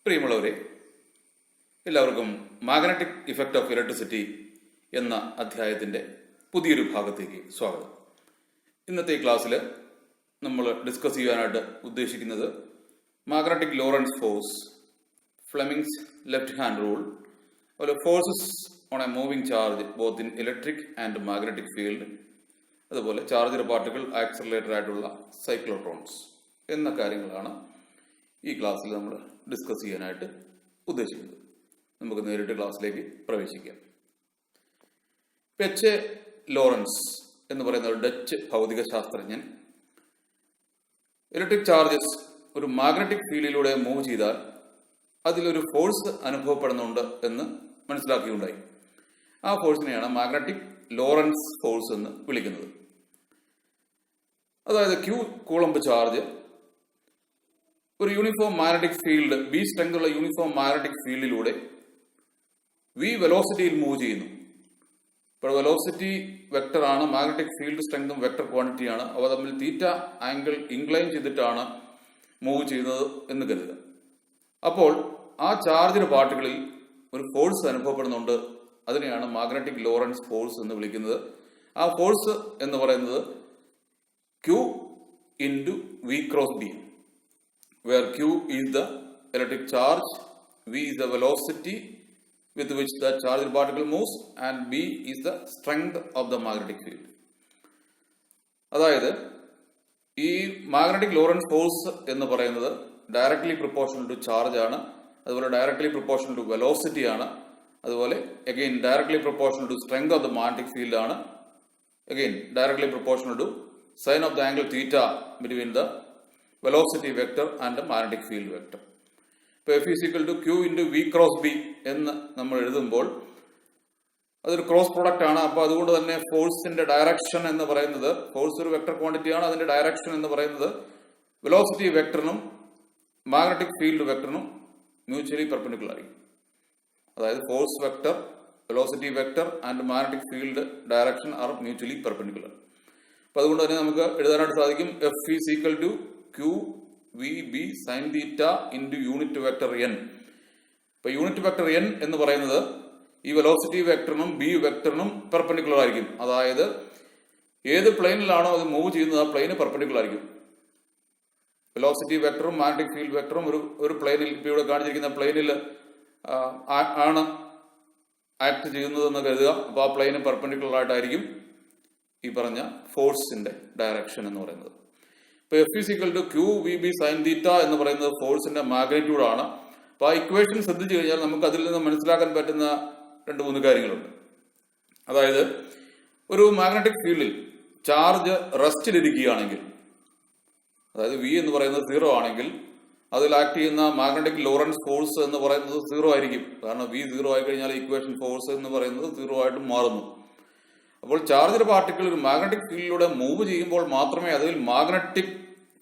പ്രിയമുള്ളവരെ, എല്ലാവർക്കും magnetic effect of electricity എന്ന അധ്യായത്തിൻ്റെ പുതിയൊരു ഭാഗത്തേക്ക് സ്വാഗതം. ഇന്നത്തെ ക്ലാസ്സിൽ നമ്മൾ ഡിസ്കസ് ചെയ്യാനായിട്ട് ഉദ്ദേശിക്കുന്നത് magnetic Lorentz force, Fleming's left hand rule, അതുപോലെ forces on a moving charge both in electric and magnetic field, അതുപോലെ ചാർജർ പാർട്ടിക്കിൾ, ആക്സിലറേറ്റർ ആയിട്ടുള്ള സൈക്ലോട്രോൺസ് എന്ന കാര്യങ്ങളാണ് ഈ ക്ലാസ്സിൽ നമ്മൾ ഡിസ്കസ് ചെയ്യാനായിട്ട് ഉദ്ദേശിക്കുന്നത്. നമുക്ക് നേരിട്ട് ക്ലാസ്സിലേക്ക് പ്രവേശിക്കാം. എച്ച് ലോറൻസ് എന്ന് പറയുന്ന ഒരു ഡച്ച് ഭൗതിക ശാസ്ത്രജ്ഞൻ ഇലക്ട്രിക് ചാർജസ് ഒരു മാഗ്നറ്റിക് ഫീൽഡിലൂടെ മൂവ് ചെയ്താൽ അതിലൊരു ഫോഴ്സ് അനുഭവപ്പെടുന്നുണ്ട് എന്ന് മനസ്സിലാക്കിയുണ്ടായി. ആ ഫോഴ്സിനെയാണ് മാഗ്നറ്റിക് ലോറൻസ് ഫോഴ്സ് എന്ന് വിളിക്കുന്നത്. അതായത് ക്യൂ കൂളംബ് ചാർജ് ഒരു uniform magnetic field, B strength ഉള്ള യൂണിഫോം മാഗ്നറ്റിക് ഫീൽഡിലൂടെ വി വെലോസിറ്റിയിൽ മൂവ് ചെയ്യുന്നു. ഇപ്പോൾ വെലോസിറ്റി വെക്ടർ ആണ്, മാഗ്നറ്റിക് ഫീൽഡ് സ്ട്രെങ്തും വെക്ടർ ക്വാണ്ടിറ്റിയാണ്. അവ തമ്മിൽ തീറ്റ ആംഗിൾ ഇൻക്ലൈൻ ചെയ്തിട്ടാണ് മൂവ് ചെയ്യുന്നത് എന്ന് കരുതുക. അപ്പോൾ ആ ചാർജ്ഡ് പാർട്ടിക്കിളിൽ ഒരു ഫോഴ്സ് അനുഭവപ്പെടുന്നുണ്ട്. അതിനെയാണ് മാഗ്നറ്റിക് ലോറൻസ് ഫോഴ്സ് എന്ന് വിളിക്കുന്നത്. ആ ഫോഴ്സ് എന്ന് പറയുന്നത് Q into V cross B, where Q is the electric charge, V is the velocity with which the charged particle moves, and B is the strength of the magnetic field. അതായത് ഈ magnetic Lorentz force എന്ന് പറയുന്നത് directly proportional to charge ആണ്, അതുപോലെ directly proportional to velocity ആണ്, അതുപോലെ again directly proportional to strength of the magnetic field ആണ്, again directly proportional to sine of the angle theta between the velocity vector and the magnetic field vector. ഇപ്പോൾ F is equal to Q into V cross B എന്ന് നമ്മൾ എഴുതുമ്പോൾ അതൊരു cross product ആണ്. അപ്പോൾ അതുകൊണ്ട് തന്നെ ഫോഴ്സിന്റെ ഡയറക്ഷൻ എന്ന് പറയുന്നത്, ഫോഴ്സ് ഒരു വെക്ടർ ക്വാണ്ടിറ്റി ആണ്, അതിന്റെ ഡയറക്ഷൻ എന്ന് പറയുന്നത് വെലോസിറ്റി വെക്ടറിനും മാഗ്നറ്റിക് ഫീൽഡ് വെക്ടറിനും മ്യൂച്വലി പെർപെൻഡിക്കുലർ ആയിരിക്കും. അതായത് force vector, velocity vector and magnetic field direction are mutually perpendicular. അപ്പോൾ അതുകൊണ്ട് തന്നെ നമുക്ക് എഴുതാനായിട്ട് സാധിക്കും F is equal to Q V B sin theta into unit vector n. ഇപ്പോൾ യൂണിറ്റ് വെക്ടർ n എന്ന് പറയുന്നത് ഈ വെലോസിറ്റി വെക്ടറിനും ബി വെക്ടറിനും പെർപെൻഡിക്കുലർ ആയിരിക്കും. അതായത് ഏത് പ്ലെയിനിലാണോ അത് മൂവ് ചെയ്യുന്നത് ആ പ്ലെയിന് പെർപെൻഡിക്കുലർ ആയിരിക്കും. വെലോസിറ്റി വെക്ടറും മാഗ്നറ്റിക് ഫീൽഡ് വെക്ടറും ഒരു പ്ലെയിനിൽ, ഇപ്പോൾ ഇവിടെ കാണിച്ചിരിക്കുന്ന പ്ലെയിനിൽ ആണ് ആക്ട് ചെയ്യുന്നതെന്ന് കരുതുക. അപ്പോൾ ആ പ്ലെയിന് പെർപെൻഡിക്കുലർ ആയിട്ടായിരിക്കും ഈ പറഞ്ഞ ഫോഴ്സിന്റെ ഡയറക്ഷൻ എന്ന് പറയുന്നത്. ഇപ്പോൾ F is equal to Q V B sin theta എന്ന് പറയുന്നത് ഫോഴ്സിന്റെ മാഗ്നിറ്റ്യൂഡ് ആണ്. അപ്പോൾ ആ ഇക്വേഷൻ ശ്രദ്ധിച്ചു കഴിഞ്ഞാൽ നമുക്ക് അതിൽ നിന്ന് മനസ്സിലാക്കാൻ പറ്റുന്ന 2-3 കാര്യങ്ങളുണ്ട്. അതായത് ഒരു മാഗ്നറ്റിക് ഫീൽഡിൽ ചാർജ് റെസ്റ്റിലിരിക്കുകയാണെങ്കിൽ, അതായത് V എന്ന് പറയുന്നത് 0 ആണെങ്കിൽ അതിൽ ആക്ട് ചെയ്യുന്ന മാഗ്നറ്റിക് ലോറൻസ് ഫോഴ്സ് എന്ന് പറയുന്നത് 0 ആയിരിക്കും. കാരണം V 0 ആയി കഴിഞ്ഞാൽ ഇക്വേഷൻ ഫോഴ്സ് എന്ന് പറയുന്നത് 0 ആയിട്ട് മാറുന്നു. അപ്പോൾ ചാർജ്ഡ് പാർട്ടിക്കിൾ ഒരു മാഗ്നറ്റിക് ഫീൽഡിലൂടെ മൂവ് ചെയ്യുമ്പോൾ മാത്രമേ അതിൽ മാഗ്നറ്റിക്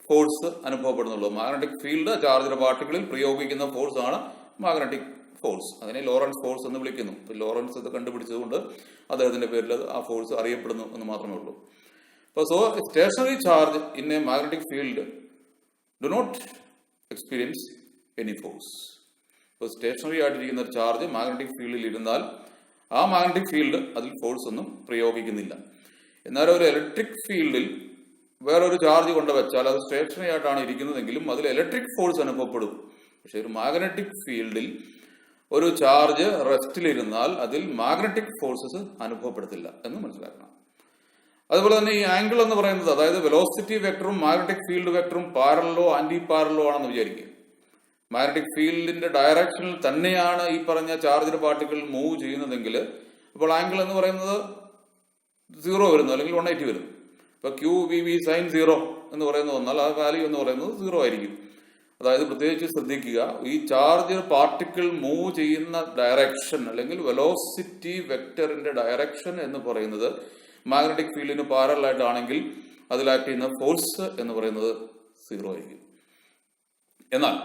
ഫോഴ്സ് അനുഭവപ്പെടുന്നുള്ളൂ. മാഗ്നറ്റിക് ഫീൽഡ് ചാർജ്ഡ് പാർട്ടിക്കിളിൽ പ്രയോഗിക്കുന്ന ഫോഴ്സ് ആണ് മാഗ്നറ്റിക് ഫോഴ്സ്. അതിനെ ലോറൻസ് ഫോഴ്സ് എന്ന് വിളിക്കുന്നു. ഇപ്പോൾ ലോറൻസ് ഇത് കണ്ടുപിടിച്ചതുകൊണ്ട് അദ്ദേഹത്തിന്റെ പേരിൽ ആ ഫോഴ്സ് അറിയപ്പെടുന്നു എന്ന് മാത്രമേ ഉള്ളൂ. അപ്പോൾ stationary charge in a magnetic field do not experience any force. ഇപ്പോൾ സ്റ്റേഷനറി ആയിട്ടിരിക്കുന്ന ഒരു ചാർജ് മാഗ്നറ്റിക് ഫീൽഡിൽ ഇരുന്നാൽ ആ മാഗ്നറ്റിക് ഫീൽഡ് അതിൽ ഫോഴ്സ് ഒന്നും പ്രയോഗിക്കുന്നില്ല. എന്നാൽ ഒരു ഇലക്ട്രിക് ഫീൽഡിൽ വേറൊരു ചാർജ് കൊണ്ട് വെച്ചാൽ അത് സ്റ്റേഷനറി ആയിട്ടാണ് ഇരിക്കുന്നതെങ്കിലും അതിൽ ഇലക്ട്രിക് ഫോഴ്സ് അനുഭവപ്പെടും. പക്ഷെ ഒരു മാഗ്നറ്റിക് ഫീൽഡിൽ ഒരു ചാർജ് റെസ്റ്റിലിരുന്നാൽ അതിൽ മാഗ്നറ്റിക് ഫോഴ്സസ് അനുഭവപ്പെടത്തില്ല എന്ന് മനസ്സിലാക്കണം. അതുപോലെ തന്നെ ഈ ആംഗിൾ എന്ന് പറയുന്നത്, അതായത് വെലോസിറ്റി വെക്ടറും മാഗ്നറ്റിക് ഫീൽഡ് വെക്ടറും പാരലോ ആന്റി പാരലോ ആണെന്ന് വിചാരിക്കുക. മാഗ്നറ്റിക് ഫീൽഡിന്റെ ഡയറക്ഷനിൽ തന്നെയാണ് ഈ പറഞ്ഞ ചാർജ്ഡ് പാർട്ടിക്കിൾ മൂവ് ചെയ്യുന്നതെങ്കിൽ അപ്പോൾ ആംഗിൾ എന്ന് പറയുന്നത് 0 വരുന്നു, അല്ലെങ്കിൽ 180 വരും. ഇപ്പൊ Q V B sin 0 എന്ന് പറയുന്നത് വന്നാൽ ആ വാല്യൂ എന്ന് പറയുന്നത് 0 ആയിരിക്കും. അതായത് പ്രത്യേകിച്ച് ശ്രദ്ധിക്കുക, ഈ ചാർജ് പാർട്ടിക്കിൾ മൂവ് ചെയ്യുന്ന ഡയറക്ഷൻ അല്ലെങ്കിൽ വെലോസിറ്റി വെക്ടറിന്റെ ഡയറക്ഷൻ എന്ന് പറയുന്നത് മാഗ്നറ്റിക് ഫീൽഡിന് പാരലായിട്ടാണെങ്കിൽ അതിൽ ആക്ട് ചെയ്യുന്ന ഫോഴ്സ് എന്ന് പറയുന്നത് 0 ആയിരിക്കും. എന്നാൽ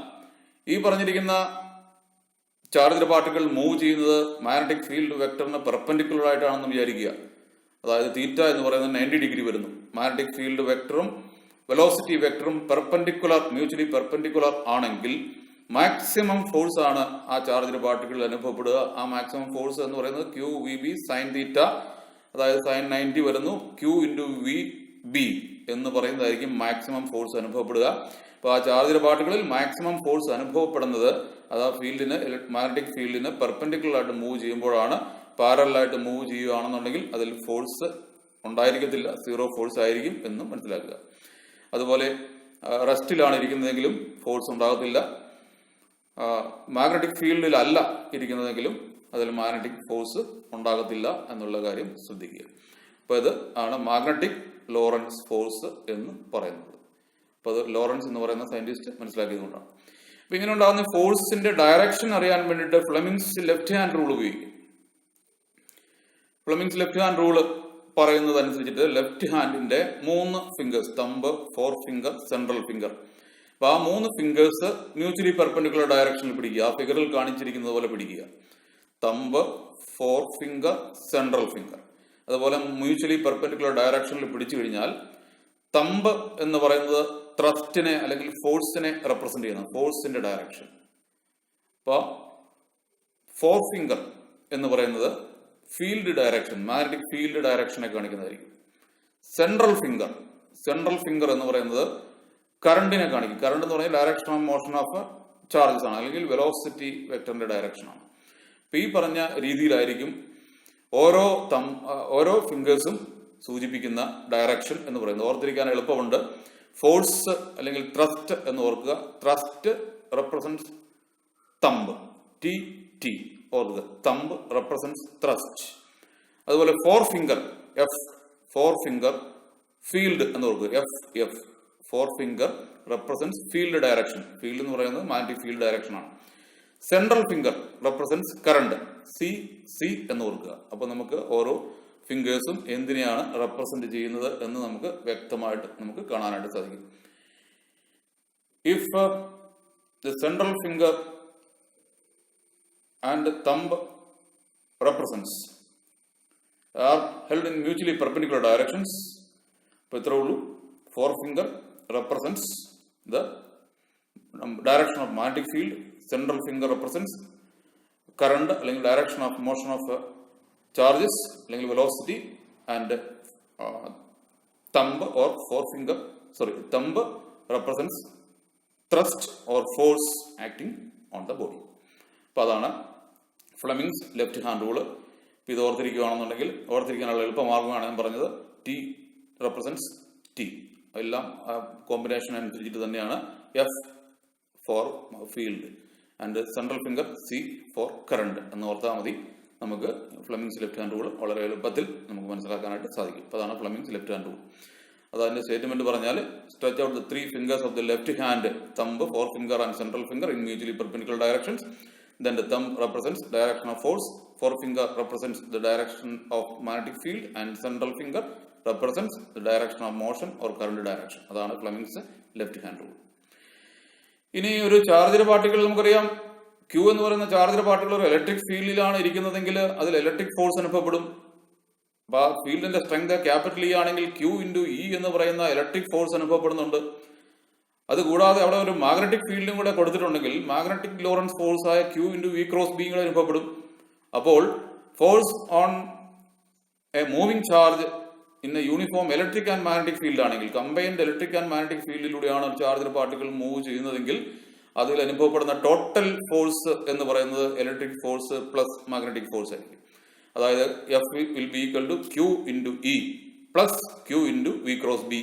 ഈ പറഞ്ഞിരിക്കുന്ന ചാർജ്ഡ് പാർട്ടിക്കിൾ മൂവ് ചെയ്യുന്നത് മാഗ്നറ്റിക് ഫീൽഡ് വെക്ടറിന് പെർപെൻഡിക്കുലർ ആയിട്ടാണെന്ന് വിചാരിക്കുക. അതായത് തീറ്റ എന്ന് പറയുന്നത് 90 ഡിഗ്രി വരുന്നു. മാഗ്നറ്റിക് ഫീൽഡ് വെക്ടറും വെലോസിറ്റി വെക്ടറും പെർപെൻഡിക്കുലർ, മ്യൂച്വലി പെർപെൻഡിക്കുലർ ആണെങ്കിൽ മാക്സിമം ഫോഴ്സ് ആണ് ആ ചാർജ്ഡ് പാർട്ടിക്കിൾ അനുഭവപ്പെടുക. ആ മാക്സിമം ഫോഴ്സ് എന്ന് പറയുന്നത് Q V B sine theta, അതായത് സൈൻ 90 വരുന്നു, ക്യൂ ഇൻറ്റു വി ബി എന്ന് പറയുന്നതായിരിക്കും മാക്സിമം ഫോഴ്സ് അനുഭവപ്പെടുക. അപ്പോൾ ആ ചാർജ്ഡ് പാർട്ടിക്കിളിൽ മാക്സിമം ഫോഴ്സ് അനുഭവപ്പെടുന്നത് അത് ആ ഫീൽഡിന്, മാഗ്നറ്റിക് ഫീൽഡിന് പെർപെൻഡിക്കുലർ ആയിട്ട് മൂവ് ചെയ്യുമ്പോഴാണ്. പാരലലായിട്ട് മൂവ് ചെയ്യുകയാണെന്നുണ്ടെങ്കിൽ അതിൽ ഫോഴ്സ് ഉണ്ടായിരിക്കത്തില്ല, സീറോ ഫോഴ്സ് ആയിരിക്കും എന്ന് മനസ്സിലാക്കുക. അതുപോലെ റെസ്റ്റിലാണ് ഇരിക്കുന്നതെങ്കിലും ഫോഴ്സ് ഉണ്ടാകത്തില്ല. മാഗ്നറ്റിക് ഫീൽഡിലല്ല ഇരിക്കുന്നതെങ്കിലും അതിൽ മാഗ്നറ്റിക് ഫോഴ്സ് ഉണ്ടാകത്തില്ല എന്നുള്ള കാര്യം ശ്രദ്ധിക്കുക. അപ്പോൾ ഇത് ആണ് മാഗ്നറ്റിക് ലോറൻസ് ഫോഴ്സ് എന്ന് പറയുന്നത്. അപ്പോൾ അത് ലോറൻസ് എന്ന് പറയുന്ന സയന്റിസ്റ്റ് മനസ്സിലാക്കിയതുകൊണ്ടാണ്. അപ്പോൾ ഇങ്ങനെ ഉണ്ടാകുന്ന ഫോഴ്സിന്റെ ഡയറക്ഷൻ അറിയാൻ വേണ്ടിയിട്ട് ഫ്ലെമിങ്സ് ലെഫ്റ്റ് ഹാൻഡ് റൂൾ ഉപയോഗിക്കും. ഫ്ലെമിങ്സ് ലെഫ്റ്റ് ഹാൻഡ് റൂള് പറയുന്നത് അനുസരിച്ചിട്ട് ലെഫ്റ്റ് ഹാൻഡിന്റെ 3 fingers, thumb, four finger, central finger, അപ്പൊ ആ 3 ഫിംഗേഴ്സ് മ്യൂച്വലി പെർപെൻഡിക്കുലർ ഡയറക്ഷനിൽ പിടിക്കുക. ആ ഫിഗറിൽ കാണിച്ചിരിക്കുന്നത് പോലെ പിടിക്കുക. Thumb, four finger, central finger, അതുപോലെ മ്യൂച്വലി പെർപെൻഡിക്കുലർ ഡയറക്ഷനിൽ പിടിച്ചു കഴിഞ്ഞാൽ തമ്പ് എന്ന് പറയുന്നത് ത്രസ്റ്റിനെ അല്ലെങ്കിൽ ഫോഴ്സിനെ റെപ്രസെന്റ് ചെയ്യുന്നു, ഫോഴ്സിന്റെ ഡയറക്ഷൻ. അപ്പൊ ഫോർ ഫിംഗർ എന്ന് പറയുന്നത് ഫീൽഡ് ഡയറക്ഷൻ, മാഗ്നറ്റിക് ഫീൽഡ് ഡയറക്ഷനെ കാണിക്കുന്നതായിരിക്കും. സെൻട്രൽ ഫിംഗർ എന്ന് പറയുന്നത് കറണ്ടിനെ കാണിക്കും. കറണ്ട് എന്ന് പറയുന്നത് direction of motion of charges ആണ്, അല്ലെങ്കിൽ വെലോസിറ്റി വെക്ടറിന്റെ ഡയറക്ഷൻ ആണ്. അപ്പൊ ഈ പറഞ്ഞ രീതിയിലായിരിക്കും ഓരോ ഫിംഗേഴ്സും സൂചിപ്പിക്കുന്ന ഡയറക്ഷൻ എന്ന് പറയുന്നത്. ഓർത്തിരിക്കാൻ എളുപ്പമുണ്ട്. ഫോഴ്സ് അല്ലെങ്കിൽ ത്രസ്റ്റ് എന്ന് ഓർക്കുക. Thrust represents thumb, T T ഓർക്കുക. Thumb represents thrust. അതുപോലെ fore finger, F, fore finger field എന്ന് ഓർക്കുക. F F, fore finger represents field direction. Field എന്ന് പറയുന്നത് മാഗ്നറ്റിക് ഫീൽഡ് ഡയറക്ഷൻ ആണ്. Central finger represents current, C C എന്ന് ഓർക്കുക. അപ്പൊ നമുക്ക് ഓരോ ഫിംഗേഴ്സും എന്തിനെയാണ് റെപ്രസെന്റ് ചെയ്യുന്നത് എന്ന് നമുക്ക് വ്യക്തമായിട്ട് നമുക്ക് കാണാനായിട്ട് സാധിക്കും. If the central finger and thumb represents are held in mutually perpendicular directions. അപ്പൊ ഇത്രേ ഉള്ളൂ. Forefinger represents the direction of magnetic field, central finger represents current അല്ലെങ്കിൽ direction of motion of charges അല്ലെങ്കിൽ velocity, and thumb or thumb represents thrust or force acting on the body. അപ്പോൾ അതാണ് Fleming's left hand rule. ഇത് ഓർത്തിരിക്കുകയാണെന്നുണ്ടെങ്കിൽ ഓർത്തിരിക്കാനുള്ള എളുപ്പമാർഗമാണ് ഞാൻ പറഞ്ഞത്. T represents T, എല്ലാം combination അനുസരിച്ചിട്ട് തന്നെയാണ്. F for field and central finger C for current എന്ന് ഓർത്താൽ മതി. നമുക്ക് ഫ്ലെമിങ്സ് ലെഫ്റ്റ് ഹാൻഡ് റൂൾ വളരെ എളുപ്പത്തിൽ നമുക്ക് മനസ്സിലാക്കാനായിട്ട് സാധിക്കും. അപ്പോൾ അതാണ് ഫ്ലെമിങ്സ് ലെഫ്റ്റ് ഹാൻഡ് റൂൾ. അതതിന്റെ സ്റ്റേറ്റ്മെന്റ് പറഞ്ഞാൽ stretch out the 3 fingers of the left hand, thumb, four finger and central finger in mutually perpendicular directions. Then the thumb represents direction of force, forefinger represents the direction of magnetic field, and central finger represents the direction of motion or current direction. അതാണ് Fleming's left hand rule. ഇനി ഒരു charged particle നമുക്കറിയാം. Q എന്ന് പറയുന്ന charged particle ഒരു electric ഫീൽഡിലാണ് ഇരിക്കുന്നതെങ്കിൽ അതിൽ electric force അനുഭവപ്പെടും. അപ്പൊ ആ ഫീൽഡിന്റെ സ്ട്രെങ്ത് ക്യാപിറ്റൽ ഇ ആണെങ്കിൽ ക്യൂ ഇൻറ്റു ഇ എന്ന് പറയുന്ന ഇലക്ട്രിക് ഫോഴ്സ് അനുഭവപ്പെടുന്നുണ്ട്. അതുകൂടാതെ അവിടെ ഒരു മാഗ്നറ്റിക് ഫീൽഡും കൂടെ കൊടുത്തിട്ടുണ്ടെങ്കിൽ മാഗ്നറ്റിക് ലോറൻസ് ഫോഴ്സ് ആയ Q into V cross B കൂടെ അനുഭവപ്പെടും. അപ്പോൾ force on a moving charge in a uniform electric and magnetic field ആണെങ്കിൽ, കമ്പൈൻഡ് ഇലക്ട്രിക് ആൻഡ് മാഗ്നറ്റിക് ഫീൽഡിലൂടെയാണ് ഒരു ചാർജ്ഡ് പാർട്ടിക്കിൾ മൂവ് ചെയ്യുന്നതെങ്കിൽ അതിൽ അനുഭവപ്പെടുന്ന ടോട്ടൽ ഫോഴ്സ് എന്ന് പറയുന്നത് electric force plus magnetic force ആയിരിക്കും. അതായത് F will be equal to Q into E plus Q into V cross B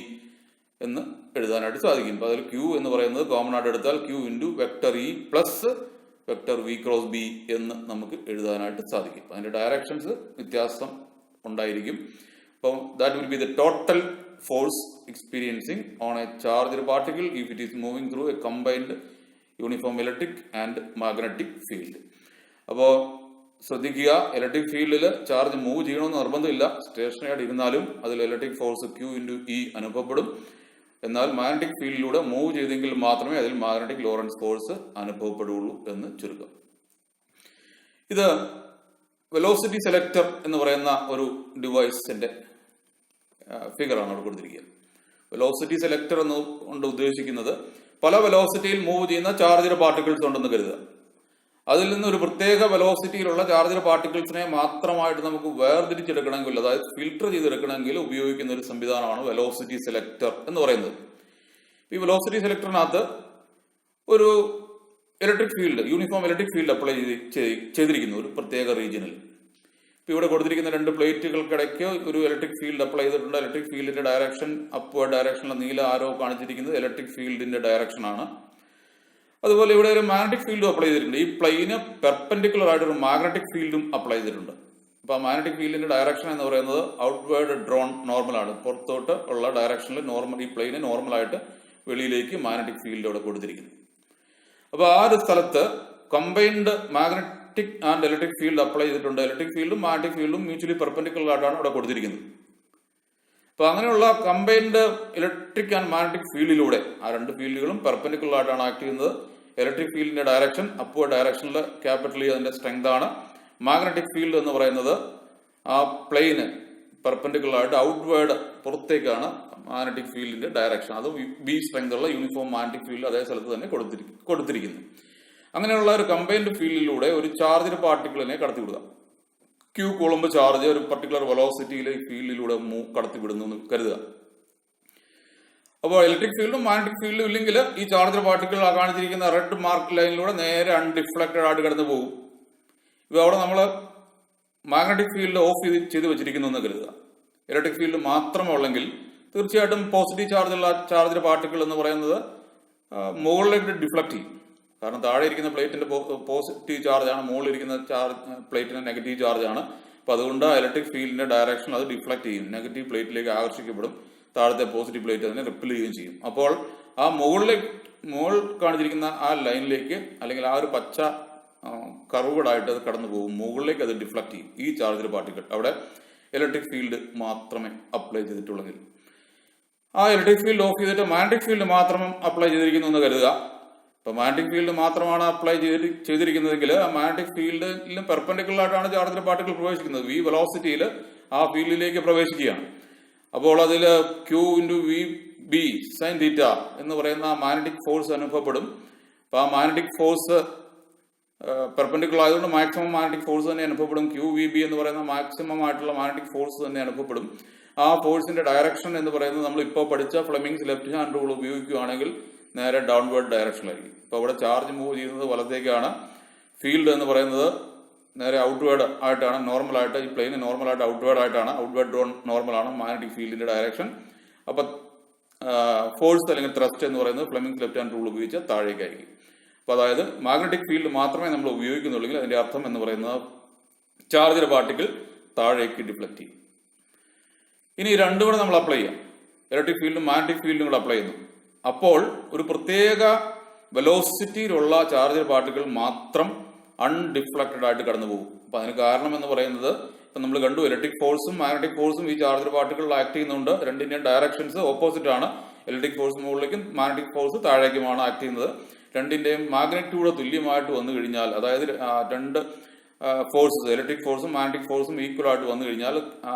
എന്ന് എഴുതാനായിട്ട് സാധിക്കും. അപ്പോൾ അതിൽ ക്യൂ എന്ന് പറയുന്നത് കോമൺ ആയിട്ട് എടുത്താൽ Q into vector E plus vector V cross B എന്ന് നമുക്ക് എഴുതാനായിട്ട് സാധിക്കും. അതിന്റെ ഡയറക്ഷൻസ് വ്യത്യാസം ഉണ്ടായിരിക്കും. അപ്പം that will be the total force experiencing on a charged particle if it is moving through a combined uniform electric and magnetic field. അപ്പോൾ ശ്രദ്ധിക്കുക, ഇലക്ട്രിക് ഫീൽഡിൽ ചാർജ് മൂവ് ചെയ്യണമെന്ന് നിർബന്ധമില്ല. സ്റ്റേഷനറി ആയിട്ട് ഇരുന്നാലും അതിൽ electric force Q into E അനുഭവപ്പെടും. എന്നാൽ മാഗ്നറ്റിക് ഫീൽഡിലൂടെ മൂവ് ചെയ്തെങ്കിൽ മാത്രമേ അതിൽ മാഗ്നറ്റിക് ലോറൻസ് ഫോഴ്സ് അനുഭവപ്പെടുകയുള്ളൂ എന്ന് ചുരുക്കം. ഇത് വെലോസിറ്റി സെലക്ടർ എന്ന് പറയുന്ന ഒരു ഡിവൈസിന്റെ ഫിഗറാണ് അവിടെ കൊടുത്തിരിക്കുക. വെലോസിറ്റി സെലക്ടർ എന്ന് കൊണ്ട് ഉദ്ദേശിക്കുന്നത് പല വെലോസിറ്റിയിൽ മൂവ് ചെയ്യുന്ന ചാർജ്ഡ് പാർട്ടിക്കിൾസ് ഉണ്ടെന്ന് കരുതുക. അതിൽ നിന്ന് ഒരു പ്രത്യേക വെലോസിറ്റിയിലുള്ള ചാർജ്ഡ് പാർട്ടിക്കിൾസിനെ മാത്രമായിട്ട് നമുക്ക് വേർതിരിച്ചെടുക്കണമെങ്കിൽ, അതായത് ഫിൽട്ടർ ചെയ്തെടുക്കണമെങ്കിൽ ഉപയോഗിക്കുന്ന ഒരു സംവിധാനമാണ് വെലോസിറ്റി സെലക്ടർ എന്ന് പറയുന്നത്. ഈ വെലോസിറ്റി സെലക്ടറിനകത്ത് ഒരു electric field, uniform electric field apply ചെയ്തിരിക്കുന്നു ഒരു പ്രത്യേക റീജിയനിൽ. ഇപ്പൊ ഇവിടെ കൊടുത്തിരിക്കുന്ന രണ്ട് പ്ലേറ്റുകൾക്കിടയ്ക്ക് ഒരു ഇലക്ട്രിക് ഫീൽഡ് അപ്ലൈ ചെയ്തിട്ടുണ്ട്. ഇലക്ട്രിക് ഫീൽഡിന്റെ ഡയറക്ഷൻ അപ്വേർഡ് ഡയറക്ഷനിലെ നീല ആരോ കാണിച്ചിരിക്കുന്നത് ഇലക്ട്രിക് ഫീൽഡിന്റെ ഡയറക്ഷൻ ആണ്. അതുപോലെ ഇവിടെ ഒരു മാഗ്നറ്റിക് ഫീൽഡും അപ്ലൈ ചെയ്തിട്ടുണ്ട്. ഈ പ്ലെയിന് പെർപെൻഡിക്കുലർ ആയിട്ട് ഒരു മാഗ്നറ്റിക് ഫീൽഡും അപ്ലൈ ചെയ്തിട്ടുണ്ട്. അപ്പൊ ആ മാഗ്നറ്റിക് ഫീൽഡിന്റെ ഡയറക്ഷൻ എന്ന് പറയുന്നത് ഔട്ട്വേർഡ് ഡ്രോൺ നോർമൽ ആണ്. പുറത്തോട്ട് ഉള്ള ഡയറക്ഷനിൽ നോർമൽ, ഈ പ്ലെയിന് നോർമലായിട്ട് വെളിയിലേക്ക് മാഗ്നറ്റിക് ഫീൽഡ് അവിടെ കൊടുത്തിരിക്കുന്നു. അപ്പൊ ആ ഒരു സ്ഥലത്ത് combined magnetic and electric field apply ചെയ്തിട്ടുണ്ട്. ഇലക്ട്രിക് ഫീൽഡും മാഗ്നറ്റിക് ഫീൽഡും മ്യൂച്വലി പെർപെൻഡിക്കുലർ ആയിട്ടാണ് അവിടെ കൊടുത്തിരിക്കുന്നത്. അപ്പൊ അങ്ങനെയുള്ള കമ്പൈൻഡ് ഇലക്ട്രിക് ആൻഡ് മാഗ്നറ്റിക് ഫീൽഡിലൂടെ ആ രണ്ട് ഫീൽഡുകളും പെർപെൻഡിക്കുലർ ആയിട്ടാണ് ആക്ട് ചെയ്യുന്നത്. ഇലക്ട്രിക് ഫീൽഡിന്റെ ഡയറക്ഷൻ അപ്വേർഡ് ഡയറക്ഷനിൽ ക്യാപിറ്റലി അതിന്റെ സ്ട്രെങ്ത് ആണ്. മാഗ്നറ്റിക് ഫീൽഡ് എന്ന് പറയുന്നത് ആ പ്ലെയിന് പെർപെൻഡിക്കുലർ ആയിട്ട് ഔട്ട്വേർഡ് പുറത്തേക്കാണ് മാഗ്നറ്റിക് ഫീൽഡിന്റെ ഡയറക്ഷൻ. അത് ബി സ്ട്രെങ്ത് ഉള്ള യൂണിഫോം മാഗ്നറ്റിക് ഫീൽഡ് അതേ സ്ഥലത്ത് തന്നെ കൊടുത്തിരിക്കുന്നു. അങ്ങനെയുള്ള ഒരു കമ്പൈൻഡ് ഫീൽഡിലൂടെ ഒരു ചാർജ്ഡ് പാർട്ടിക്കിളിനെ കടത്തിവിടുക. ക്യൂ കൂളംബ് ചാർജ് ഒരു പർട്ടിക്കുലർ വെലോസിറ്റിയിലെ ഫീൽഡിലൂടെ കടത്തിവിടുന്നു എന്ന് കരുതുക. അപ്പോൾ ഇലക്ട്രിക് ഫീൽഡും മാഗ്നറ്റിക് ഫീൽഡും ഇല്ലെങ്കിൽ ഈ ചാർജ്ഡ് പാർട്ടിക്കിൾ കാണിച്ചിരിക്കുന്ന റെഡ് മാർക്ക് ലൈനിലൂടെ നേരെ അൺഡിഫ്ലക്റ്റഡ് ആയിട്ട് കടന്നു പോകും. ഇപ്പൊ അവിടെ നമ്മൾ മാഗ്നറ്റിക് ഫീൽഡ് ഓഫ് ചെയ്ത് വെച്ചിരിക്കുന്നു എന്ന് കരുതുക. ഇലക്ട്രിക് ഫീൽഡ് മാത്രമേ ഉള്ളെങ്കിൽ തീർച്ചയായിട്ടും പോസിറ്റീവ് ചാർജുള്ള ചാർജ്ഡ് പാർട്ടിക്കിൾ എന്ന് പറയുന്നത് മുകളിലേക്ക് ഡിഫ്ലക്ട് ചെയ്യും. കാരണം താഴെ ഇരിക്കുന്ന പ്ലേറ്റിന്റെ പോസിറ്റീവ് ചാർജാണ്, മുകളിലിരിക്കുന്ന പ്ലേറ്റിന് നെഗറ്റീവ് ചാർജാണ്. അപ്പൊ അതുകൊണ്ട് ഇലക്ട്രിക് ഫീൽഡിന്റെ ഡയറക്ഷൻ അത് ഡിഫ്ലക്ട് ചെയ്യും, നെഗറ്റീവ് പ്ലേറ്റിലേക്ക് ആകർഷിക്കപ്പെടും. താഴത്തെ പോസിറ്റീവ് പ്ലേറ്റ് അതിനെ റിപ്പിൽ ചെയ്യുകയും ചെയ്യും. അപ്പോൾ ആ മുകളിൽ കാണിച്ചിരിക്കുന്ന ആ ലൈനിലേക്ക് അല്ലെങ്കിൽ ആ ഒരു പച്ച കർവ്ഡായിട്ട് അത് കടന്നു പോകും. മുകളിലേക്ക് അത് ഡിഫ്ലക്ട് ചെയ്യും ഈ ചാർജ്ഡ് പാർട്ടിക്കിൾ. അവിടെ ഇലക്ട്രിക് ഫീൽഡ് മാത്രമേ അപ്ലൈ ചെയ്തിട്ടുള്ളെങ്കിൽ. ആ ഇലക്ട്രിക് ഫീൽഡ് ഓഫ് ചെയ്തിട്ട് മാഗ്നറ്റിക് ഫീൽഡ് മാത്രം അപ്ലൈ ചെയ്തിരിക്കുന്നു എന്ന് കരുതുക. ഇപ്പൊ മാഗ്നറ്റിക് ഫീൽഡ് മാത്രമാണ് അപ്ലൈ ചെയ്തിരിക്കുന്നതെങ്കിൽ ആ മാഗ്നറ്റിക് ഫീൽഡിലും പെർപെൻഡിക്കുലർ ആയിട്ടാണ് ചാർജ്ഡ് പാർട്ടിക്കിൾ പ്രവേശിക്കുന്നത്. വി വെലോസിറ്റിയിൽ ആ ഫീൽഡിലേക്ക് പ്രവേശിക്കുകയാണ്. അപ്പോൾ അതിൽ Q into V B sine theta എന്ന് പറയുന്ന മാഗ്നറ്റിക് ഫോഴ്സ് അനുഭവപ്പെടും. അപ്പൊ ആ മാഗ്നറ്റിക് ഫോഴ്സ് പെർപെൻഡിക്കുലർ ആയതുകൊണ്ട് മാക്സിമം മാഗ്നറ്റിക് ഫോഴ്സ് തന്നെ അനുഭവപ്പെടും. ക്യൂ വി ബി എന്ന് പറയുന്ന മാക്സിമം ആയിട്ടുള്ള മാഗ്നറ്റിക് ഫോഴ്സ് തന്നെ അനുഭവപ്പെടും. ആ ഫോഴ്സിന്റെ ഡയറക്ഷൻ എന്ന് പറയുന്നത് നമ്മൾ ഇപ്പോൾ പഠിച്ച ഫ്ലെമിങ്സ് ലെഫ്റ്റ് ഹാൻഡ് റൂൾ ഉപയോഗിക്കുകയാണെങ്കിൽ നേരെ ഡൗൺവേർഡ് ഡയറക്ഷനിലായിരിക്കും. ഇപ്പോൾ അവിടെ ചാർജ് മൂവ് ചെയ്യുന്നത് വലത്തേക്കാണ്. ഫീൽഡ് എന്ന് പറയുന്നത് നേരെ ഔട്ട്വേർഡ് ആയിട്ടാണ്, നോർമലായിട്ട് ഈ പ്ലെയിന് നോർമലായിട്ട് ഔട്ട്വേർഡ് ആയിട്ടാണ്, ഔട്ട്വേർഡ് ഡ്രോൺ നോർമലാണ് മാഗ്നറ്റിക് ഫീൽഡിന്റെ ഡയറക്ഷൻ. അപ്പൊ ഫോഴ്സ് അല്ലെങ്കിൽ ത്രസ്റ്റ് എന്ന് പറയുന്നത് ഫ്ലെമിങ്സ് ലെഫ്റ്റ് ഹാൻഡ് റൂൾ ഉപയോഗിച്ച് താഴേക്കായിരിക്കും. അപ്പൊ അതായത് മാഗ്നറ്റിക് ഫീൽഡ് മാത്രമേ നമ്മൾ ഉപയോഗിക്കുന്നുള്ളെങ്കിൽ അതിന്റെ അർത്ഥം എന്ന് പറയുന്നത് ചാർജ്ഡ് പാർട്ടിക്കിൾ താഴേക്ക് ഡിഫ്ലക്ട് ചെയ്യും. ഇനി രണ്ടും കൂടെ നമ്മൾ അപ്ലൈ ചെയ്യാം. ഇലക്ട്രിക് ഫീൽഡും മാഗ്നറ്റിക് ഫീൽഡും കൂടെ അപ്ലൈ ചെയ്യുന്നു. അപ്പോൾ ഒരു പ്രത്യേക വെലോസിറ്റിയിലുള്ള ചാർജ്ഡ് പാർട്ടിക്കിൾ മാത്രം അൺഡിഫ്ലക്റ്റഡ് ആയിട്ട് കടന്നു പോകും. അപ്പൊ അതിന് കാരണം എന്ന് പറയുന്നത് ഇപ്പൊ നമ്മൾ കണ്ടു, ഇലക്ട്രിക് ഫോഴ്സും മാഗ്നറ്റിക് ഫോഴ്സും ഈ ചാർജ്ഡ് പാർട്ടിക്കിളിൽ ആക്ട് ചെയ്യുന്നുണ്ട്. രണ്ടിന്റെയും ഡയറക്ഷൻസ് ഓപ്പോസിറ്റ് ആണ്. ഇലക്ട്രിക് ഫോഴ്സ് മുകളിലേക്കും മാഗ്നറ്റിക് ഫോഴ്സ് താഴേക്കുമാണ് ആക്ട് ചെയ്യുന്നത്. രണ്ടിന്റെയും മാഗ്നറ്റ്യൂഡ് തുല്യമായിട്ട് വന്നു കഴിഞ്ഞാൽ, അതായത് രണ്ട് ഫോഴ്സസ് ഇലക്ട്രിക് ഫോഴ്സും മാഗ്നറ്റിക് ഫോഴ്സും ഈക്വൽ ആയിട്ട് വന്നു കഴിഞ്ഞാൽ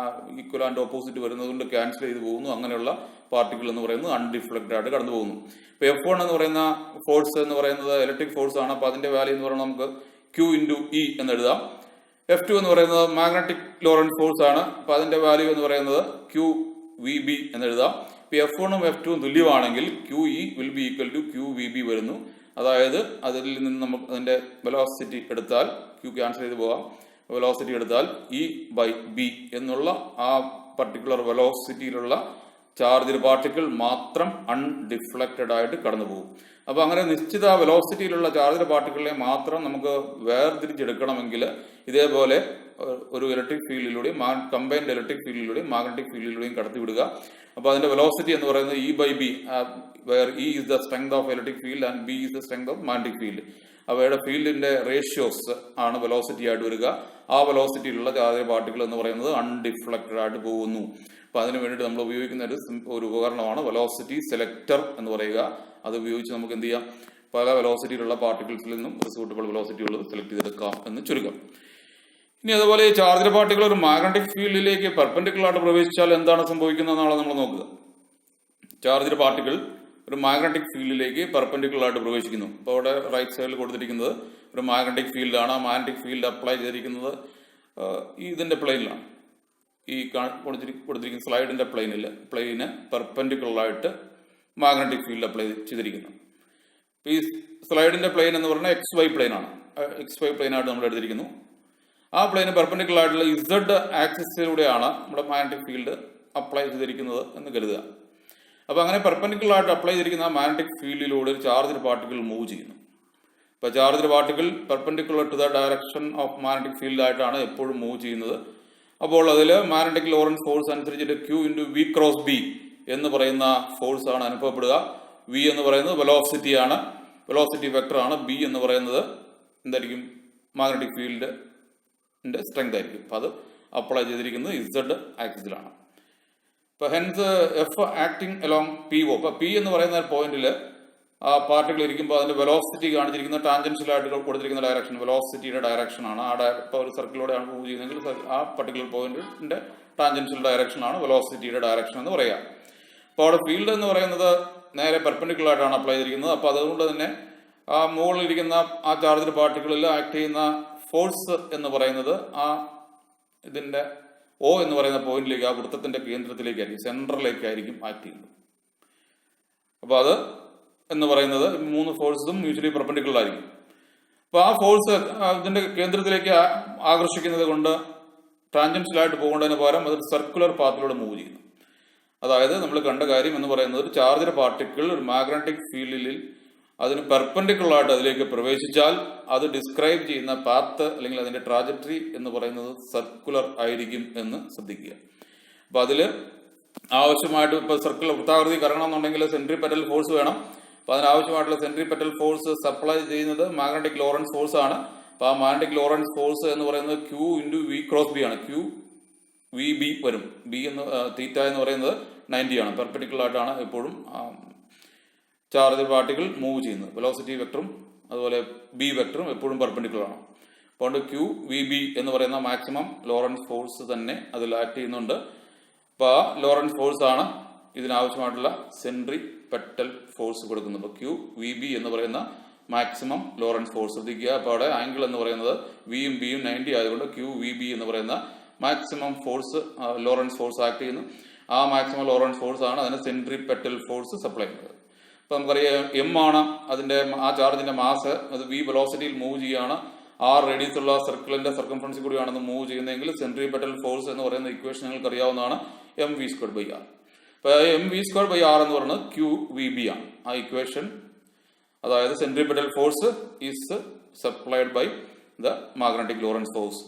ഈക്വൽ ആൻഡ് ഓപ്പോസിറ്റ് വരുന്നത് കൊണ്ട് ക്യാൻസൽ ചെയ്ത് പോകുന്നു. അങ്ങനെയുള്ള പാർട്ടിക്കിൾ എന്ന് പറയുന്നത് അൺഡിഫ്ലക്റ്റഡ് ആയിട്ട് കടന്നു പോകുന്നു. ഇപ്പൊ F1 എന്ന് പറയുന്ന ഫോഴ്സ് എന്ന് പറയുന്നത് ഇലക്ട്രിക് ഫോഴ്സ് ആണ്. അപ്പൊ അതിന്റെ വാല്യൂ എന്ന് പറയുന്നത് നമുക്ക് Q ഇൻറ്റു ഇ എന്ന് എഴുതാം. F2 എന്ന് പറയുന്നത് മാഗ്നറ്റിക് ലോറൻസ് ഫോഴ്സ് ആണ്. അപ്പൊ അതിന്റെ വാല്യൂ എന്ന് പറയുന്നത് Q വി ബി എന്ന് എഴുതാം. ഇപ്പൊ F1ഉം F2ഉം തുല്യമാണെങ്കിൽ QE will be equal to QVB വരുന്നു. അതായത് അതിൽ നിന്ന് നമുക്ക് അതിന്റെ വെലോസിറ്റി എടുത്താൽ Q ക്യാൻസൽ ചെയ്ത് പോകാം. വെലോസിറ്റി എടുത്താൽ E/B എന്നുള്ള ആ പർട്ടിക്കുലർ വെലോസിറ്റിയിലുള്ള ചാർജ്ഡ് പാർട്ടിക്കിൾ മാത്രം അൺഡിഫ്ലക്റ്റഡ് ആയിട്ട് കടന്നു പോകും. അപ്പൊ അങ്ങനെ നിശ്ചിത വെലോസിറ്റിയിലുള്ള ചാർജ്ഡ് പാർട്ടിക്കിളിനെ മാത്രം നമുക്ക് വേർതിരിച്ചെടുക്കണമെങ്കിൽ ഇതേപോലെ ഒരു ഇലക്ട്രിക് ഫീൽഡിലൂടെയും കമ്പൈൻഡ് ഇലക്ട്രിക് ഫീൽഡിലൂടെയും മാഗ്നറ്റിക് ഫീൽഡിലൂടെയും കടത്തിവിടുക. അപ്പൊ അതിന്റെ വെലോസിറ്റി എന്ന് പറയുന്നത് E/B, where E is the strength of electric field and B is the strength of magnetic field. അവയുടെ ഫീൽഡിന്റെ റേഷ്യോസ് ആണ് വെലോസിറ്റി ആയിട്ട് വരിക. ആ വെലോസിറ്റിയിലുള്ള ചാർജ്ഡ് പാർട്ടിക്കിൾ എന്ന് പറയുന്നത് അൺഡിഫ്ലക്റ്റഡ് ആയിട്ട് പോകുന്നു. അപ്പൊ അതിനു വേണ്ടിയിട്ട് നമ്മൾ ഉപയോഗിക്കുന്ന ഒരു ഉപകരണമാണ് വെലോസിറ്റി സെലക്ടർ എന്ന് പറയുക. അത് ഉപയോഗിച്ച് നമുക്ക് എന്ത് ചെയ്യാം, പല വെലോസിറ്റിയിലുള്ള പാർട്ടിക്കിൾസിൽ നിന്നും റിസൂട്ടബിൾ വെലോസിറ്റി ഉള്ളത് സെലക്ട് ചെയ്തെടുക്കാം എന്ന് ചുരുക്കം. ഇനി അതുപോലെ ഈ ചാർജ്ഡ് പാർട്ടിക്കിൾ ഒരു മാഗ്നറ്റിക് ഫീൽഡിലേക്ക് പെർപെൻഡിക്കുലർ ആയിട്ട് പ്രവേശിച്ചാൽ എന്താണ് സംഭവിക്കുന്നത് എന്നാണ് നമ്മൾ നോക്കുക. ചാർജ്ഡ് പാർട്ടിക്കിൾ ഒരു മാഗ്നറ്റിക് ഫീൽഡിലേക്ക് പെർപെൻഡിക്കുലർ ആയിട്ട് പ്രവേശിക്കുന്നു. അപ്പോൾ അവിടെ റൈറ്റ് സൈഡിൽ കൊടുത്തിരിക്കുന്നത് ഒരു മാഗ്നറ്റിക് ഫീൽഡാണ്. ആ മാഗ്നറ്റിക് ഫീൽഡ് അപ്ലൈ ചെയ്തിരിക്കുന്നത് ഇതിൻ്റെ പ്ലെയിനിലാണ്. ഈ കൊടുത്തിരിക്കുന്ന സ്ലൈഡിൻ്റെ പ്ലെയിന് പെർപെൻഡിക്കുലറായിട്ട് മാഗ്നറ്റിക് ഫീൽഡ് അപ്ലൈ ചെയ്തിരിക്കുന്നു. ഈ സ്ലൈഡിൻ്റെ പ്ലെയിൻ എന്ന് പറഞ്ഞാൽ XY പ്ലെയിനാണ്. XY പ്ലെയിനായിട്ട് നമ്മൾ എടുത്തിരിക്കുന്നു. ആ പ്ലെയിന് പെർപെൻഡിക്കുലർ ആയിട്ടുള്ള Z ആക്സിസിലൂടെയാണ് നമ്മുടെ മാഗ്നറ്റിക് ഫീൽഡ് അപ്ലൈ ചെയ്തിരിക്കുന്നത് എന്ന് കരുതുക. അപ്പോൾ അങ്ങനെ പെർപെൻഡിക്കുലർ ആയിട്ട് അപ്ലൈ ചെയ്തിരിക്കുന്ന മാഗ്നറ്റിക് ഫീൽഡിലൂടെ ഒരു ചാർജ്ഡ് പാർട്ടിക്കിൾ മൂവ് ചെയ്യുന്നു. ഇപ്പോൾ charged particle perpendicular to the direction of magnetic field ആയിട്ടാണ് എപ്പോഴും മൂവ് ചെയ്യുന്നത്. അപ്പോൾ അതിൽ മാഗ്നറ്റിക് ലോറൻസ് ഫോഴ്സ് അനുസരിച്ചിട്ട് Q × V × B എന്ന് പറയുന്ന ഫോഴ്സ് ആണ് അനുഭവപ്പെടുക. V എന്ന് പറയുന്നത് വെലോസിറ്റി ആണ്, വെലോസിറ്റി വെക്ടർ ആണ്. B എന്ന് പറയുന്നത് എന്തായിരിക്കും? മാഗ്നറ്റിക് ഫീൽഡിന്റെ സ്ട്രെങ്ത് ആയിരിക്കും. അപ്പോൾ അത് അപ്ലൈ ചെയ്തിരിക്കുന്നത് Z ആക്സിസിലാണ്. ഇപ്പോൾ hence F acting along PO. അപ്പോൾ P എന്ന് പറയുന്ന പോയിന്റിൽ ആ പാർട്ടിക്കിൾ ഇരിക്കുമ്പോൾ അതിന്റെ വെലോസിറ്റി കാണിച്ചിരിക്കുന്ന ടാൻജൻഷ്യലായിട്ട് കൊടുത്തിരിക്കുന്ന ഡയറക്ഷൻ വെലോസിറ്റിയുടെ ഡയറക്ഷനാണ്. ഇപ്പോൾ ഒരു സർക്കിളിലൂടെയാണ് മൂവ് ചെയ്യുന്നതെങ്കിൽ ആ പർട്ടിക്കുലർ പോയിന്റിന്റെ ടാൻജൻഷ്യൽ ഡയറക്ഷനാണ് വെലോസിറ്റിയുടെ ഡയറക്ഷൻ എന്ന് പറയുക. അപ്പോൾ അവിടെ ഫീൽഡ് എന്ന് പറയുന്നത് നേരെ പെർപെൻഡിക്കുലർ ആയിട്ടാണ് അപ്ലൈ ചെയ്തിരിക്കുന്നത്. അപ്പോൾ അതുകൊണ്ട് തന്നെ ആ മുകളിലിരിക്കുന്ന ആ ചാർജ്ഡ് പാർട്ടിക്കിളിൽ ആക്ട് ചെയ്യുന്ന ഫോഴ്സ് എന്ന് പറയുന്നത് ആ ഇതിന്റെ O എന്ന് പറയുന്ന പോയിന്റിലേക്ക്, ആ വൃത്തത്തിന്റെ കേന്ദ്രത്തിലേക്കായിരിക്കും, സെൻട്രലിലേക്കായിരിക്കും ആക്ട് ചെയ്യുന്നത്. അപ്പോൾ അത് എന്ന് പറയുന്നത് 3 ഫോഴ്സും മ്യൂച്വലി പെർപെൻഡിക്കുലർ ആയിരിക്കും. അപ്പോൾ ആ ഫോഴ്സ് ഇതിന്റെ കേന്ദ്രത്തിലേക്ക് ആകർഷിക്കുന്നത് കൊണ്ട് ടാൻജൻഷ്യലായിട്ട് പോകേണ്ടതിന് പകരം അത് സർക്കുലർ പാത്തിലൂടെ മൂവ് ചെയ്യുന്നു. അതായത് നമ്മൾ കണ്ട കാര്യം എന്ന് പറയുന്നത് ഒരു ചാർജ്ഡ് പാർട്ടിക്കിൾ ഒരു മാഗ്നറ്റിക് ഫീൽഡിൽ അതിന് പെർപെൻഡിക്കുലർ ആയിട്ട് അതിലേക്ക് പ്രവേശിച്ചാൽ അത് ഡിസ്ക്രൈബ് ചെയ്യുന്ന പാത്ത് അല്ലെങ്കിൽ അതിന്റെ ട്രാജക്ടറി എന്ന് പറയുന്നത് സർക്കുലർ ആയിരിക്കും എന്ന് ശ്രദ്ധിക്കുക. അപ്പൊ അതിൽ ആവശ്യമായിട്ട് ഇപ്പോൾ സർക്കിൾ വൃത്താകൃതി കറങ്ങണമെന്നുണ്ടെങ്കിൽ സെൻട്രിപെറ്റൽ ഫോഴ്സ് വേണം. അപ്പൊ അതിനാവശ്യമായിട്ടുള്ള സെൻട്രിപെറ്റൽ ഫോഴ്സ് സപ്ലൈ ചെയ്യുന്നത് മാഗ്നറ്റിക് ലോറൻസ് ഫോഴ്സ് ആണ്. അപ്പൊ ആ മാഗ്നറ്റിക് ലോറൻസ് ഫോഴ്സ് എന്ന് പറയുന്നത് Q × V × B ആണ്. QVB വരും. B എന്ന് തീറ്റ എന്ന് പറയുന്നത് 90 ആണ്. പെർപെൻഡിക്കുലർ ആയിട്ടാണ് എപ്പോഴും ചാർജ് പാർട്ടിക്കിൾ മൂവ് ചെയ്യുന്നത്. വെലോസിറ്റി വെക്ടറും അതുപോലെ B വെക്ടറും എപ്പോഴും പെർപെൻഡിക്കുലർ ആണ്. അതുകൊണ്ട് QVB എന്ന് പറയുന്ന മാക്സിമം ലോറൻസ് ഫോഴ്സ് തന്നെ അതിൽ ആക്ട് ചെയ്യുന്നുണ്ട്. അപ്പോൾ ആ ലോറൻസ് ഫോഴ്സ് ആണ് ഇതിനാവശ്യമായിട്ടുള്ള സെൻട്രിപെറ്റൽ ഫോഴ്സ് കൊടുക്കുന്നത്. അപ്പോൾ QVB എന്ന് പറയുന്ന മാക്സിമം ലോറൻസ് ഫോഴ്സ് ശ്രദ്ധിക്കുക. അപ്പോൾ അവിടെ ആംഗിൾ എന്ന് പറയുന്നത് വിയും ബിയും 90 ആയതുകൊണ്ട് QVB എന്ന് പറയുന്ന maximum force Lorentz force act ചെയ്യുന്നു. ആ മാക്സിമം ലോറൻസ് ഫോഴ്സ് ആണ് അതിന് സെൻട്രിപെറ്റൽ ഫോഴ്സ് സപ്ലൈ ചെയ്യുന്നത്. ഇപ്പൊ നമുക്കറിയാം M ആണ് അതിന്റെ ആ ചാർജിന്റെ മാസ്. അത് V വെലോസിറ്റിയിൽ മൂവ് ചെയ്യുകയാണ്. R റേഡിയസ് ഉള്ള സർക്കിളിന്റെ സർക്കംഫറൻസിൽ കൂടിയാണെന്ന് മൂവ് ചെയ്യുന്നതെങ്കിൽ സെൻട്രിപെറ്റൽ ഫോഴ്സ് എന്ന് പറയുന്ന ഇക്വേഷൻ നിങ്ങൾക്ക് അറിയാവുന്നതാണ്, mv²/r. ഇപ്പൊ mv²/r എന്ന് പറയുന്നത് QVB ആണ്. ആ ഇക്വേഷൻ, അതായത് centripetal force is supplied by the magnetic Lorentz force.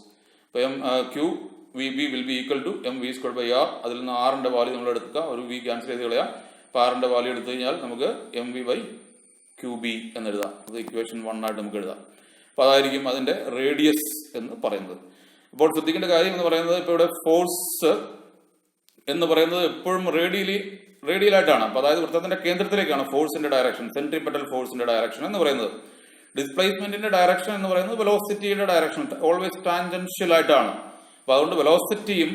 ഇപ്പൊ QVB will be equal to mv²/r. അതിൽ നിന്ന് ആറിന്റെ വാല്യൂ നമ്മൾ എടുക്കുക, ഒരു V ക്യാൻസൽ ചെയ്ത് കളയാം. ആറിന്റെ വാല്യൂ എടുത്തു കഴിഞ്ഞാൽ നമുക്ക് mv/QB എന്ന് എഴുതാം. അത് ഇക്വേഷൻ 1 ആയിട്ട് നമുക്ക് എഴുതാം. അപ്പൊ അതായിരിക്കും അതിന്റെ റേഡിയസ് എന്ന് പറയുന്നത്. അപ്പോൾ ശ്രദ്ധിക്കേണ്ട കാര്യം എന്ന് പറയുന്നത് ഇപ്പൊ ഇവിടെ ഫോഴ്സ് എന്ന് പറയുന്നത് എപ്പോഴും റേഡിയലായിട്ടാണ്. അപ്പൊ അതായത് വൃത്തത്തിന്റെ കേന്ദ്രത്തിലേക്കാണ് ഫോഴ്സിന്റെ ഡയറക്ഷൻ, സെൻട്രിപെറ്റൽ ഫോഴ്സിന്റെ ഡയറക്ഷൻ എന്ന് പറയുന്നത്. ഡിസ്പ്ലേസ്മെന്റിന്റെ ഡയറക്ഷൻ എന്ന് പറയുന്നത് വെലോസിറ്റിയുടെ ഡയറക്ഷൻ ഓൾവേസ് ടാൻജൻഷ്യൽ ആയിട്ടാണ്. അപ്പൊ അതുകൊണ്ട് വെലോസിറ്റിയും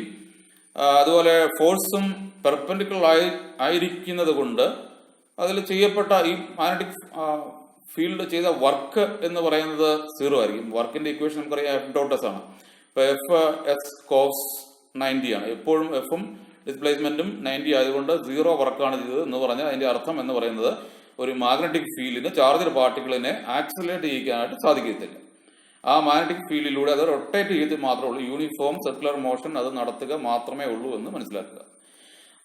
അതുപോലെ ഫോഴ്സും പെർപെൻഡിക്കുലർ ആയിരിക്കുന്നത് കൊണ്ട് അതിൽ ചെയ്യപ്പെട്ട ഈ മാഗ്നറ്റിക് ഫീൽഡ് ചെയ്ത വർക്ക് എന്ന് പറയുന്നത് 0 ആയിരിക്കും. വർക്കിന്റെ ഇക്വേഷൻ നമുക്കറിയാം F.S ആണ്. ഇപ്പൊ F(S cos 90) ആണ്. എപ്പോഴും എഫും ഡിസ്പ്ലേസ്മെന്റും 90 ആയതുകൊണ്ട് 0 വർക്കാണ് ചെയ്തത് എന്ന് പറഞ്ഞാൽ അതിന്റെ അർത്ഥം എന്ന് പറയുന്നത് ഒരു മാഗ്നറ്റിക് ഫീൽഡിന് ചാർജ്ഡ് പാർട്ടിക്കിളിനെ ആക്സിലറേറ്റ് ചെയ്യിക്കാനായിട്ട് സാധിക്കത്തില്ല. ആ മാഗ്നറ്റിക് ഫീൽഡിലൂടെ അത് റൊട്ടേറ്റ് ചെയ്ത് മാത്രമേ ഉള്ളൂ, യൂണിഫോം സർക്കുലർ മോഷൻ അത് നടത്തുക മാത്രമേ ഉള്ളൂ എന്ന് മനസ്സിലാക്കുക.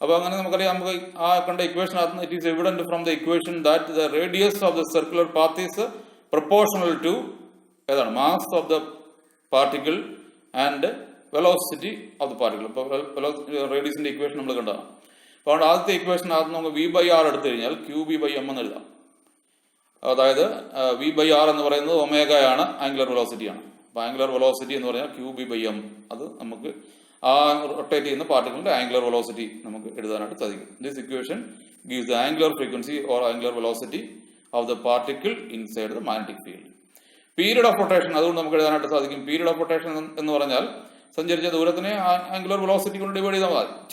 അപ്പൊ അങ്ങനെ നമുക്കറിയാം, നമുക്ക് ആ കണ്ട ഇക്വേഷനകത്ത് it is evident from the equation that the radius of the circular path is proportional to ഏതാണ് mass of the particle and velocity of the particle. ഇപ്പോൾ റേഡിയസിന്റെ ഇക്വേഷൻ നമ്മൾ കണ്ടതാണ്. അപ്പോൾ ആദ്യത്തെ ഇക്വേഷനകത്ത് നമുക്ക് V/r എടുത്തു കഴിഞ്ഞാൽ QB/m എന്ന് എഴുതാം. അതായത് V/r എന്ന് പറയുന്നത് ഒമേഗയാണ്, ആംഗുലർ വെലോസിറ്റിയാണ്. അപ്പോൾ ആംഗുലർ വെലോസിറ്റി എന്ന് പറഞ്ഞാൽ QB/m. അത് നമുക്ക് ആ റൊട്ടേറ്റ് ചെയ്യുന്ന പാർട്ടിക്കിളിന്റെ ആംഗുലർ വെലോസിറ്റി നമുക്ക് എഴുതാനായിട്ട് സാധിക്കും. This equation gives the angular frequency or angular velocity of the particle inside the magnetic field. Period of rotation അതുകൊണ്ട് നമുക്ക് എഴുതാനായിട്ട് സാധിക്കും. പീരിയഡ് ഓഫ് റൊട്ടേഷൻ എന്ന് പറഞ്ഞാൽ സഞ്ചരിച്ച ദൂരത്തിനെ ആംഗുലർ വെലോസിറ്റി കൊണ്ട് ഡിവൈഡ്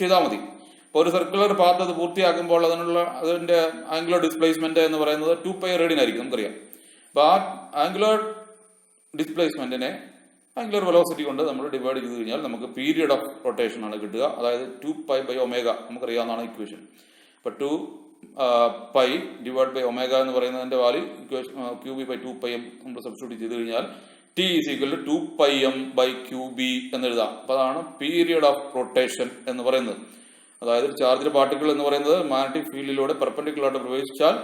ചെയ്താൽ മതി. ഇപ്പോൾ ഒരു സർക്കുലർ പാത്ത് അത് പൂർത്തിയാക്കുമ്പോൾ അതിന്റെ ആംഗുലർ ഡിസ്പ്ലേസ്മെന്റ് എന്ന് പറയുന്നത് 2π റേഡിയൻ ആയിരിക്കും, നമുക്കറിയാം. അപ്പൊ ആ ആംഗുലർ ഡിസ്പ്ലേസ്മെന്റിനെ ആംഗുലർ വെലോസിറ്റി കൊണ്ട് നമ്മൾ ഡിവൈഡ് ചെയ്ത് കഴിഞ്ഞാൽ നമുക്ക് പീരിയഡ് ഓഫ് റൊട്ടേഷൻ ആണ് കിട്ടുക. അതായത് 2π/ω നമുക്കറിയാവുന്നതാണ് ഇക്വേഷൻ. അപ്പൊ 2π ഡിവൈഡ് ബൈ ഒമേഗ എന്ന് പറയുന്നതിന്റെ വാല്യൂ QB/2πm നമ്മൾ സബ്സ്റ്റിറ്റ്യൂട്ട് ചെയ്ത് കഴിഞ്ഞാൽ T = 2πm/QB എന്ന് എഴുതാം. അപ്പൊ അതാണ് പീരിയഡ് ഓഫ് റൊട്ടേഷൻ എന്ന് പറയുന്നത്. അതായത് ചാർജ്ഡ് പാർട്ടിക്കിൾ എന്ന് പറയുന്നത് മാഗ്നറ്റിക് ഫീൽഡിലൂടെ പെർപെൻഡിക്കുലർ ആയിട്ട് പ്രവേശിച്ചാൽ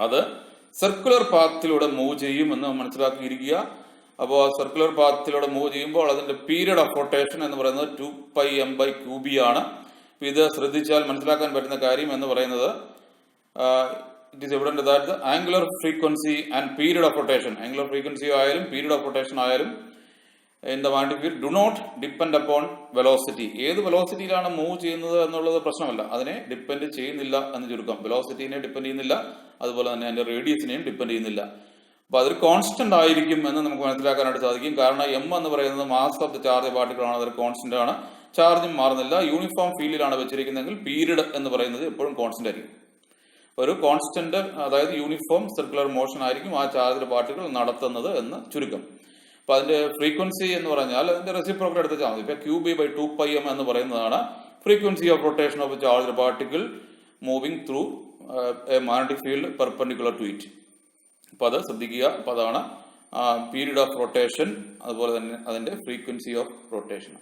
അത് സർക്കുലർ പാത്തിലൂടെ മൂവ് ചെയ്യും എന്ന് മനസ്സിലാക്കിയിരിക്കുക. അപ്പോൾ സർക്കുലർ പാത്തിലൂടെ മൂവ് ചെയ്യുമ്പോൾ അതിന്റെ പീരിയഡ് ഓഫ് റൊട്ടേഷൻ എന്ന് പറയുന്നത് 2πm/QB ആണ്. ഇത് ശ്രദ്ധിച്ചാൽ മനസ്സിലാക്കാൻ പറ്റുന്ന കാര്യം എന്ന് പറയുന്നത് it is evident that the angular frequency and period of rotation, angular frequency ആയാലും പീരിയഡ് ഓഫ് റൊട്ടേഷൻ ആയാലും in the magnetic field do not depend upon velocity. ഏത് വെലോസിറ്റിയിലാണ് മൂവ് ചെയ്യുന്നത് എന്നുള്ളത് പ്രശ്നമല്ല, അതിനെ ഡിപ്പെൻഡ് ചെയ്യുന്നില്ല എന്ന് ചുരുക്കം. വെലോസിറ്റിനെ ഡിപ്പെൻഡ് ചെയ്യുന്നില്ല, അതുപോലെ തന്നെ അതിന്റെ റേഡിയസിനെയും ഡിപ്പെൻഡ് ചെയ്യുന്നില്ല. അപ്പൊ അതൊരു കോൺസ്റ്റന്റ് ആയിരിക്കും എന്ന് നമുക്ക് മനസ്സിലാക്കാനായിട്ട് സാധിക്കും. കാരണം m എന്ന് പറയുന്നത് mass of the charge particle ആണ്, അതൊരു കോൺസ്റ്റന്റ് ആണ്, ചാർജും മാറുന്നില്ല. യൂണിഫോം ഫീൽഡിലാണ് വെച്ചിരിക്കുന്നതെങ്കിൽ പീരിയഡ് എന്ന് പറയുന്നത് എപ്പോഴും കോൺസ്റ്റന്റ് ആയിരിക്കും. ഒരു കോൺസ്റ്റന്റ്, അതായത് യൂണിഫോം സർക്കുലർ മോഷൻ ആയിരിക്കും ആ ചാർജ് പാർട്ടിക്കിൾ നടത്തുന്നത് എന്ന് ചുരുക്കം. അപ്പൊ അതിന്റെ ഫ്രീക്വൻസി എന്ന് പറഞ്ഞാൽ അതിന്റെ റെസിപ്രോക്കൽ എടുത്താൽ മതി. ഇപ്പൊ QB/2πm എന്ന് പറയുന്നതാണ് frequency of rotation of charge particle moving through a magnetic field perpendicular to it. അപ്പൊ അത് ശ്രദ്ധിക്കുക. അപ്പൊ അതാണ് പീരിയഡ് ഓഫ് റൊട്ടേഷൻ, അതുപോലെ തന്നെ അതിന്റെ ഫ്രീക്വൻസി ഓഫ് റൊട്ടേഷൻ.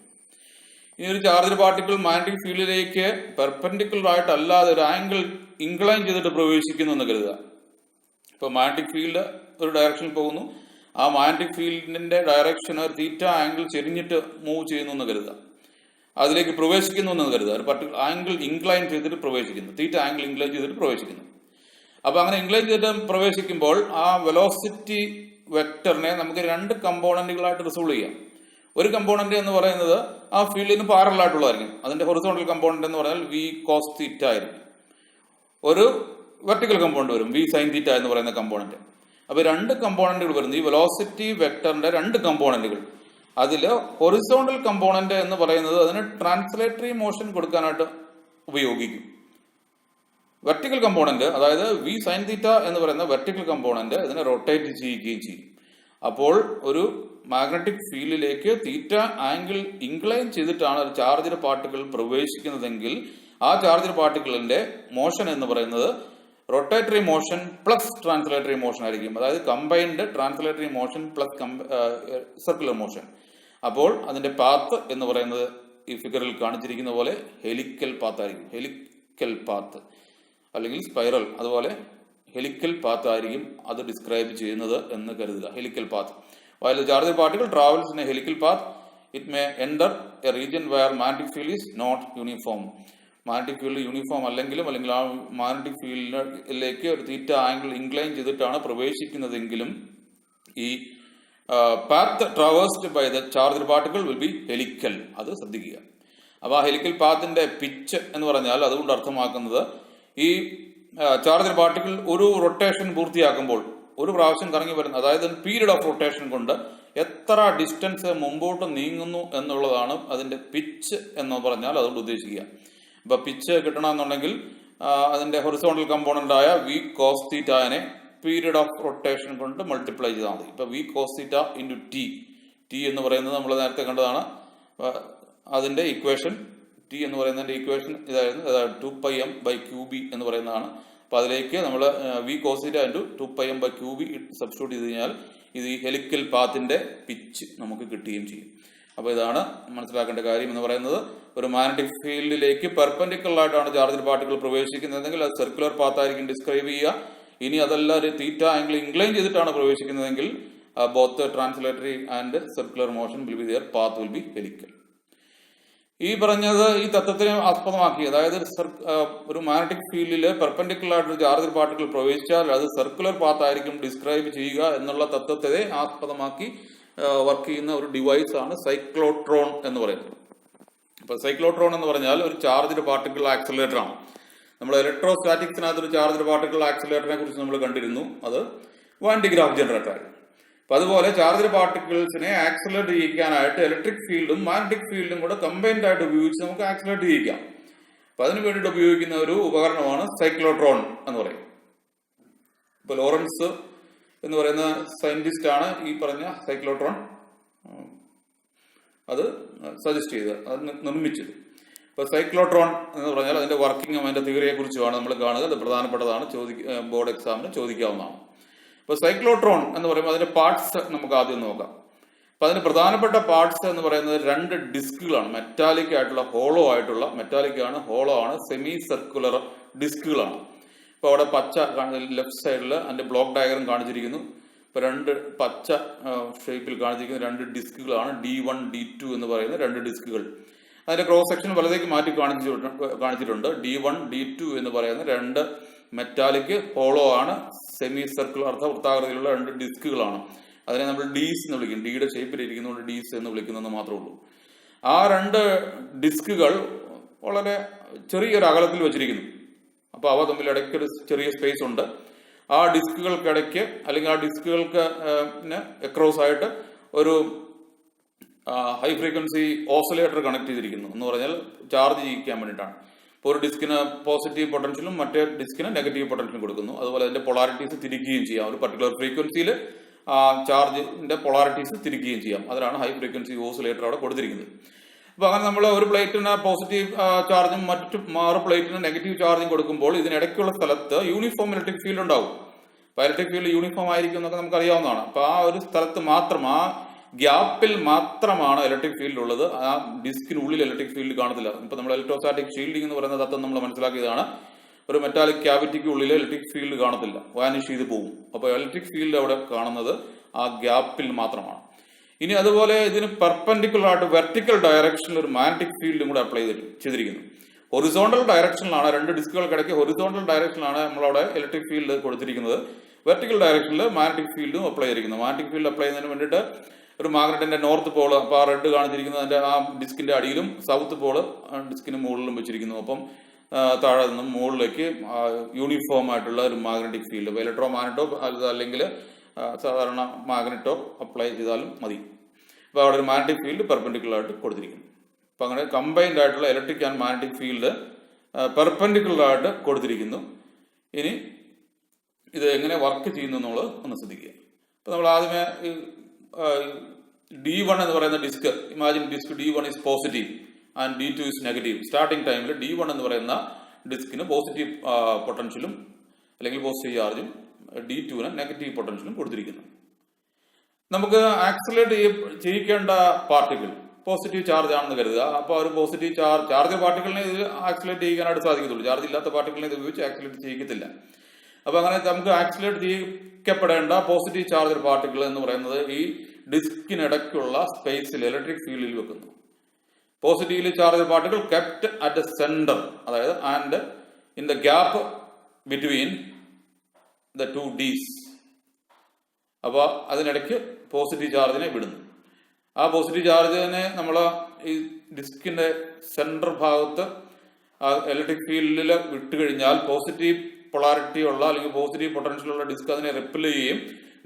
ഇനി ഒരു ചാർജ് പാർട്ടിക്കിൾ മാഗ്നറ്റിക് ഫീൽഡിലേക്ക് പെർപെൻഡിക്കുലർ ആയിട്ടല്ലാതെ ഒരു ആംഗിൾ ഇൻക്ലൈൻ ചെയ്തിട്ട് പ്രവേശിക്കുന്നു എന്ന് കരുതുക. ഇപ്പൊ മാഗ്നറ്റിക് ഫീൽഡ് ഒരു ഡയറക്ഷനിൽ പോകുന്നു, ആ മാഗ്നറ്റിക് ഫീൽഡിന്റെ ഡയറക്ഷൻ ഒരു തീറ്റ ആംഗിൾ ചെരിഞ്ഞിട്ട് മൂവ് ചെയ്യുന്നു എന്ന് കരുതുക. അതിലേക്ക് പ്രവേശിക്കുന്നു എന്ന് കരുതുക. ഒരു പർട്ടിക്കുലർ ആംഗിൾ ഇൻക്ലൈൻ ചെയ്തിട്ട് പ്രവേശിക്കുന്നു, തീറ്റ ആംഗിൾ ഇൻക്ലൈൻ ചെയ്തിട്ട് പ്രവേശിക്കുന്നു. അപ്പൊ അങ്ങനെ ഇൻക്ലൈൻ ചെയ്തിട്ട് പ്രവേശിക്കുമ്പോൾ ആ വെലോസിറ്റി വെക്ടറിനെ നമുക്ക് രണ്ട് കമ്പോണന്റുകളായിട്ട് റിസോൾവ് ചെയ്യാം. ഒരു കമ്പോണന്റ് എന്ന് പറയുന്നത് ആ ഫീൽഡിന് പാരലൽ ആയിട്ടുള്ളതായിരിക്കും. അതിന്റെ ഹൊറിസോണ്ടൽ കമ്പോണന്റ് എന്ന് പറഞ്ഞാൽ V cos θ ആയിരിക്കും. ഒരു വെർട്ടിക്കൽ കമ്പോണന്റ് വരും V sin θ എന്ന് പറയുന്ന കമ്പോണന്റ്. അപ്പൊ രണ്ട് കമ്പോണന്റുകൾ വരുന്നു, ഈ വെലോസിറ്റി വെക്ടറിന്റെ രണ്ട് കമ്പോണന്റുകൾ. അതിൽ ഹൊറിസോണ്ടൽ കമ്പോണന്റ് എന്ന് പറയുന്നത് അതിന് ട്രാൻസ്ലേറ്ററി മോഷൻ കൊടുക്കാനായിട്ട് ഉപയോഗിക്കും. വെർട്ടിക്കൽ കമ്പോണന്റ്, അതായത് V sin θ എന്ന് പറയുന്ന വെർട്ടിക്കൽ കമ്പോണന്റ് ഇതിനെ റൊട്ടേറ്റ് ചെയ്യുകയും ചെയ്യും. അപ്പോൾ ഒരു മാഗ്നറ്റിക് ഫീൽഡിലേക്ക് തീറ്റ ആംഗിൾ ഇൻക്ലൈൻ ചെയ്തിട്ടാണ് ഒരു ചാർജ്ഡ് പാർട്ടിക്കിൾ പ്രവേശിക്കുന്നതെങ്കിൽ ആ ചാർജ്ഡ് പാർട്ടിക്കിളിന്റെ മോഷൻ എന്ന് പറയുന്നത് rotatory motion plus translatory motion ആയിരിക്കും. അതായത് combined translatory motion plus circular motion. അപ്പോൾ അതിന്റെ പാത്ത് എന്ന് പറയുന്നത് ഈ ഫിഗറിൽ കാണിച്ചിരിക്കുന്ന പോലെ ഹെലിക്കൽ പാത്ത് ആയിരിക്കും. ഹെലിക്കൽ പാത്ത് അല്ലെങ്കിൽ സ്പൈറൽ, അതുപോലെ ഹെലിക്കൽ പാത്ത് ആയിരിക്കും അത് ഡിസ്ക്രൈബ് ചെയ്യുന്നത് എന്ന് കരുതുക. Helical path. While the charged particle travels in a helical path, it may enter a region where magnetic field is not uniform. Magnetic field uniform അല്ലെങ്കിൽ ആ magnetic ഫീൽഡിലേക്ക് ഒരു തീറ്റ ആംഗിൾ ഇൻക്ലൈൻ ചെയ്തിട്ടാണ് പ്രവേശിക്കുന്നതെങ്കിലും ഈ path traversed by the charged particle will be helical. അത് ശ്രദ്ധിക്കുക. അപ്പൊ ആ ഹെലിക്കൽ പാത്തിന്റെ പിച്ച് എന്ന് പറഞ്ഞാൽ അതുകൊണ്ട് അർത്ഥമാക്കുന്നത് ഈ ചാർജ്ഡ് പാർട്ടിക്കിൾ ഒരു റൊട്ടേഷൻ പൂർത്തിയാക്കുമ്പോൾ ഒരു പ്രാവശ്യം കറങ്ങി വരുന്ന, അതായത് പീരിയഡ് ഓഫ് റൊട്ടേഷൻ കൊണ്ട് എത്ര ഡിസ്റ്റൻസ് മുമ്പോട്ട് നീങ്ങുന്നു എന്നുള്ളതാണ് അതിന്റെ പിച്ച് എന്ന് പറഞ്ഞാൽ അതുകൊണ്ട് ഉദ്ദേശിക്കുക. അപ്പൊ പിച്ച് കിട്ടണമെന്നുണ്ടെങ്കിൽ അതിന്റെ ഹൊറിസോണ്ടൽ കമ്പോണന്റ് ആയ V cos θ period of rotation കൊണ്ട് മൾട്ടിപ്ലൈ ചെയ്താൽ മതി. ഇപ്പൊ V cos θ × T എന്ന് പറയുന്നത് നമ്മൾ നേരത്തെ കണ്ടതാണ്. അതിന്റെ ഇക്വേഷൻ T എന്ന് പറയുന്നതിന്റെ ഇക്വേഷൻ ഇതായിരുന്നു, 2πm/QB എന്ന് പറയുന്നതാണ്. അപ്പൊ അതിലേക്ക് നമ്മൾ V cos θ × 2πm/QB സബ്സ്റ്റിറ്റ്യൂട്ട് ചെയ്ത് കഴിഞ്ഞാൽ ഇത് ഈ ഹെലിക്കൽ പാത്തിന്റെ പിച്ച് നമുക്ക് കിട്ടുകയും ചെയ്യും. അപ്പൊ ഇതാണ് മനസ്സിലാക്കേണ്ട കാര്യം എന്ന് പറയുന്നത്. ഒരു മാഗ്നറ്റിക് ഫീൽഡിലേക്ക് പെർപെൻഡിക്കുലർ ആയിട്ടാണ് ചാർജ്ഡ് പാർട്ടിക്കിൾ പ്രവേശിക്കുന്നതെങ്കിൽ അത് സർക്കുലർ പാത്ത് ആയിരിക്കും ഡിസ്ക്രൈബ് ചെയ്യുക. ഇനി അതല്ല ഒരു തീറ്റ ആംഗിൾ ഇൻക്ലൈൻ ചെയ്തിട്ടാണ് പ്രവേശിക്കുന്നതെങ്കിൽ both translatory and circular motion will be there, path will be helical. ഈ പറഞ്ഞത് ഈ തത്വത്തിനെ ആസ്പദമാക്കി, അതായത് ഒരു മാഗ്നറ്റിക് ഫീൽഡിൽ പെർപെൻഡിക്കുലർ ആയിട്ട് ചാർജ്ഡ് പാർട്ടിക്കിൾ പ്രവേശിച്ചാൽ അത് സർക്കുലർ പാത്ത് ആയിരിക്കും ഡിസ്ക്രൈബ് ചെയ്യുക എന്നുള്ള തത്വത്തെ ആസ്പദമാക്കി വർക്ക് ചെയ്യുന്ന ഒരു ഡിവൈസ് ആണ് സൈക്ലോട്രോൺ എന്ന് പറയുന്നത്. അപ്പൊ സൈക്ലോട്രോൺ എന്ന് പറഞ്ഞാൽ ഒരു ചാർജ്ഡ് പാർട്ടിക്കിൾ ആക്സിലറേറ്റർ ആണ്. നമ്മൾ ഇലക്ട്രോസ്റ്റാറ്റിക്സിനകത്ത് ഒരു ചാർജ്ഡ് പാർട്ടിക്കിൾ ആക്സിലറേറ്ററിനെ കുറിച്ച് നമ്മൾ കണ്ടിരുന്നു, അത് വാൻ ഡി ഗ്രാഫ് ജനറേറ്റർ ആയിരുന്നു. അപ്പൊ അതുപോലെ ചാർജ്ഡ് പാർട്ടിക്കിൾസിനെ ആക്സിലറേറ്റ് ചെയ്യിക്കാനായിട്ട് ഇലക്ട്രിക് ഫീൽഡും മാഗ്നറ്റിക് ഫീൽഡും കൂടെ കമ്പൈൻഡ് ആയിട്ട് ഉപയോഗിച്ച് നമുക്ക് ആക്സിലറേറ്റ് ചെയ്യിക്കാം. അപ്പൊ അതിന് വേണ്ടിയിട്ട് ഉപയോഗിക്കുന്ന ഒരു ഉപകരണമാണ് സൈക്ലോട്രോൺ എന്ന് പറയും. ഇപ്പൊ ലോറൻസ് എന്ന് പറയുന്ന സയന്റിസ്റ്റ് ആണ് ഈ പറഞ്ഞ സൈക്ലോട്രോൺ അത് സജസ്റ്റ് ചെയ്തത്, അത് നിർമ്മിച്ചത്. ഇപ്പൊ സൈക്ലോട്രോൺ എന്ന് പറഞ്ഞാൽ അതിന്റെ വർക്കിംഗ്, അതിന്റെ തിയറിയെ കുറിച്ചുമാണ് നമ്മൾ കാണുക. അത് പ്രധാനപ്പെട്ടതാണ്, ബോർഡ് എക്സാമിന് ചോദിക്കാവുന്നതാണ്. ഇപ്പൊ സൈക്ലോട്രോൺ എന്ന് പറയുമ്പോൾ അതിന്റെ പാർട്സ് നമുക്ക് ആദ്യം നോക്കാം. അപ്പൊ അതിന് പ്രധാനപ്പെട്ട പാർട്സ് എന്ന് പറയുന്നത് 2 ഡിസ്കുകളാണ്. മെറ്റാലിക് ആയിട്ടുള്ള, ഹോളോ ആയിട്ടുള്ള, മെറ്റാലിക് ആണ്, ഹോളോ ആണ്, സെമി സർക്കുലർ ഡിസ്കുകളാണ്. ഇപ്പൊ അവിടെ പച്ച ലെഫ്റ്റ് സൈഡിൽ അതിന്റെ ബ്ലോക്ക് ഡയഗ്രം കാണിച്ചിരിക്കുന്നു. ഇപ്പൊ 2 പച്ച ഷേപ്പിൽ കാണിച്ചിരിക്കുന്ന 2 ഡിസ്കുകളാണ് D1 D2 എന്ന് പറയുന്ന 2 ഡിസ്കുകൾ. അതിന്റെ ക്രോസ് സെക്ഷൻ വലതേക്ക് മാറ്റി കാണിച്ചിട്ടുണ്ട്. D1 D2 എന്ന് പറയുന്ന 2 മെറ്റാലിക് ഹോളോ ആണ്, സെമി സർക്കിൾ അർദ്ധവൃത്താകൃതിയിലുള്ള 2 ഡിസ്കുകളാണ്. അതിനെ നമ്മൾ ഡീസ് എന്ന് വിളിക്കും. ഡിയുടെ ഷേപ്പിലിരിക്കുന്നതുകൊണ്ട് ഡീസ് എന്ന് വിളിക്കുന്നതെന്ന് മാത്രമേ ഉള്ളൂ. ആ 2 ഡിസ്കുകൾ വളരെ ചെറിയൊരു അകലത്തിൽ വെച്ചിരിക്കുന്നു. അപ്പൊ അവ തമ്മിൽ ഇടയ്ക്ക് ഒരു ചെറിയ സ്പേസ് ഉണ്ട്. ആ ഡിസ്കുകൾക്കിടയ്ക്ക് അല്ലെങ്കിൽ ആ ഡിസ്കുകൾക്ക് അക്രോസ് ആയിട്ട് ഒരു ഹൈ ഫ്രീക്വൻസി ഓസിലേറ്റർ കണക്ട് ചെയ്തിരിക്കുന്നു. എന്ന് പറഞ്ഞാൽ ചാർജ് ചെയ്യിക്കാൻ വേണ്ടിയിട്ടാണ്. ഇപ്പോൾ ഒരു ഡിസ്കിന് പോസിറ്റീവ് പൊട്ടൻഷ്യലും മറ്റേ ഡിസ്കിന് നെഗറ്റീവ് പൊട്ടൻഷ്യലും കൊടുക്കുന്നു. അതുപോലെ അതിന്റെ പൊളാരിറ്റീസ് തിരിക്കുകയും ചെയ്യാം. ഒരു പർട്ടിക്കുലർ ഫ്രീക്വൻസിയിൽ ചാർജിന്റെ പൊളാരിറ്റീസ് തിരിക്കുകയും ചെയ്യാം. അതിലാണ് ഹൈ ഫ്രീക്വൻസി ഓസിലേറ്റർ അവിടെ കൊടുത്തിരിക്കുന്നത്. അപ്പൊ അങ്ങനെ നമ്മൾ ഒരു പ്ലേറ്റിന് പോസിറ്റീവ് ചാർജും മറു പ്ലേറ്റിന് നെഗറ്റീവ് ചാർജും കൊടുക്കുമ്പോൾ ഇതിനിടയ്ക്കുള്ള സ്ഥലത്ത് യൂണിഫോം ഇലക്ട്രിക് ഫീൽഡ് ഉണ്ടാവും. അപ്പൊ ഇലക്ട്രിക് ഫീൽഡ് യൂണിഫോം ആയിരിക്കും എന്നൊക്കെ നമുക്ക് അറിയാവുന്നതാണ്. അപ്പൊ ആ ഒരു സ്ഥലത്ത് മാത്രം, ആ ഗ്യാപ്പിൽ മാത്രമാണ് ഇലക്ട്രിക് ഫീൽഡ് ഉള്ളത്. ആ ഡിസ്കിനുള്ളിൽ ഇലക്ട്രിക് ഫീൽഡ് കാണത്തില്ല. ഇപ്പൊ നമ്മൾ ഇലക്ട്രോസ്റ്റാറ്റിക് ഷീൽഡിംഗ് എന്ന് പറയുന്ന തത്വം നമ്മൾ മനസ്സിലാക്കിയതാണ്. ഒരു മെറ്റാലിക് ക്യാവിറ്റിക്ക് ഉള്ളിൽ ഇലക്ട്രിക് ഫീൽഡ് കാണത്തില്ല, വാനിഷ് ചെയ്ത് പോകും. അപ്പൊ ഇലക്ട്രിക് ഫീൽഡ് അവിടെ കാണുന്നത് ആ ഗ്യാപ്പിൽ മാത്രമാണ്. ഇനി അതുപോലെ ഇതിന് പെർപെൻഡിക്കുലർ ആയിട്ട് വെർട്ടിക്കൽ ഡയറക്ഷനിൽ ഒരു മാഗ്നറ്റിക് ഫീൽഡും കൂടെ അപ്ലൈ ചെയ്തിരിക്കുന്നു. ഹൊറിസോണ്ടൽ ഡയറക്ഷനിലാണ്, 2 ഡിസ്കുകൾക്കിടയ്ക്ക് ഹൊറിസോണ്ടൽ ഡയറക്ഷനിലാണ് നമ്മളവിടെ ഇലക്ട്രിക് ഫീൽഡ് കൊടുത്തിരിക്കുന്നത്. വെർട്ടിക്കൽ ഡയറക്ഷനിൽ മാഗ്നറ്റിക് ഫീൽഡും അപ്ലൈ ചെയ്തിരിക്കുന്നു. മാഗ്നറ്റിക് ഫീൽഡ് അപ്ലൈ ചെയ്യുന്നതിന് വേണ്ടിയിട്ട് ഒരു മാഗ്നറ്റിന്റെ നോർത്ത് പോള്, അപ്പൊ ആ റെഡ് കാണിച്ചിരിക്കുന്നതിന്റെ ആ ഡിസ്കിന്റെ അടിയിലും സൗത്ത് പോള് ഡിസ്കിന് മുകളിലും വെച്ചിരിക്കുന്നു. അപ്പം താഴെ നിന്നും മുകളിലേക്ക് യൂണിഫോം ആയിട്ടുള്ള ഒരു മാഗ്നറ്റിക് ഫീൽഡ്, ഇലക്ട്രോ മാഗ്നറ്റോ അല്ലെങ്കിൽ സാധാരണ മാഗ്നറ്റോ അപ്ലൈ ചെയ്താലും മതി. അപ്പൊ അവിടെ ഒരു മാഗ്നറ്റിക് ഫീൽഡ് പെർപെൻഡിക്കുലർ ആയിട്ട് കൊടുത്തിരിക്കുന്നു. അപ്പൊ അങ്ങനെ കമ്പൈൻഡ് ആയിട്ടുള്ള electric and magnetic field perpendicular ആയിട്ട് കൊടുത്തിരിക്കുന്നു. ഇനി ഇത് എങ്ങനെ വർക്ക് ചെയ്യുന്നു എന്നുള്ളത് ഒന്ന് ശ്രദ്ധിക്കുക. അപ്പൊ നമ്മൾ ആദ്യമേ D1 എന്ന് പറയുന്ന disc, imagine disc D1 is positive and D2 is negative. Starting ടൈമിൽ D1 എന്ന് പറയുന്ന ഡിസ്കിന് പോസിറ്റീവ് പൊട്ടൻഷ്യലും അല്ലെങ്കിൽ പോസിറ്റീവ് ചാർജും D2ന് നെഗറ്റീവ് പൊട്ടൻഷ്യലും കൊടുത്തിരിക്കുന്നു. നമുക്ക് ആക്സിലറേറ്റ് ചെയ്യിക്കേണ്ട പാർട്ടിക്കിൾ പോസിറ്റീവ് ചാർജ് ആണെന്ന് കരുതുക. അപ്പോൾ ഒരു പോസിറ്റീവ് ചാർജ് പാർട്ടിക്കിളിനെ ഇത് ആക്സിലറേറ്റ് ചെയ്യാനായിട്ട് സാധിക്കത്തുള്ളൂ. ചാർജ് ഇല്ലാത്ത പാർട്ടിക്കിളിനെ ഇത് ഉപയോഗിച്ച് ആക്സിലറേറ്റ് ചെയ്യിക്കത്തില്ല. അപ്പൊ അങ്ങനെ നമുക്ക് ആക്സിലറേറ്റ് ചെയ്യിക്കപ്പെടേണ്ട പോസിറ്റീവ് ചാർജ് പാർട്ടിക്കിൾ എന്ന് പറയുന്നത് ഈ ഡിസ്കിനിടയ്ക്കുള്ള സ്പേസിൽ ഇലക്ട്രിക് ഫീൽഡിൽ വെക്കുന്നു. Positively charge particle kept at the centre, അതായത് and in the gap between the 2 dees. അപ്പോൾ അതിനിടയ്ക്ക് പോസിറ്റീവ് ചാർജിനെ വിടുന്നു. ആ പോസിറ്റീവ് ചാർജിനെ നമ്മൾ ഈ ഡിസ്കിന്റെ സെന്റർ ഭാഗത്ത് ഇലക്ട്രിക് ഫീൽഡിൽ വിട്ടുകഴിഞ്ഞാൽ പോസിറ്റീവ് പൊളാരിറ്റി ഉള്ള അല്ലെങ്കിൽ പോസിറ്റീവ് പൊട്ടൻഷ്യൽ ഉള്ള ഡിസ്ക് അതിനെ റിപ്പൽ ചെയ്യുകയും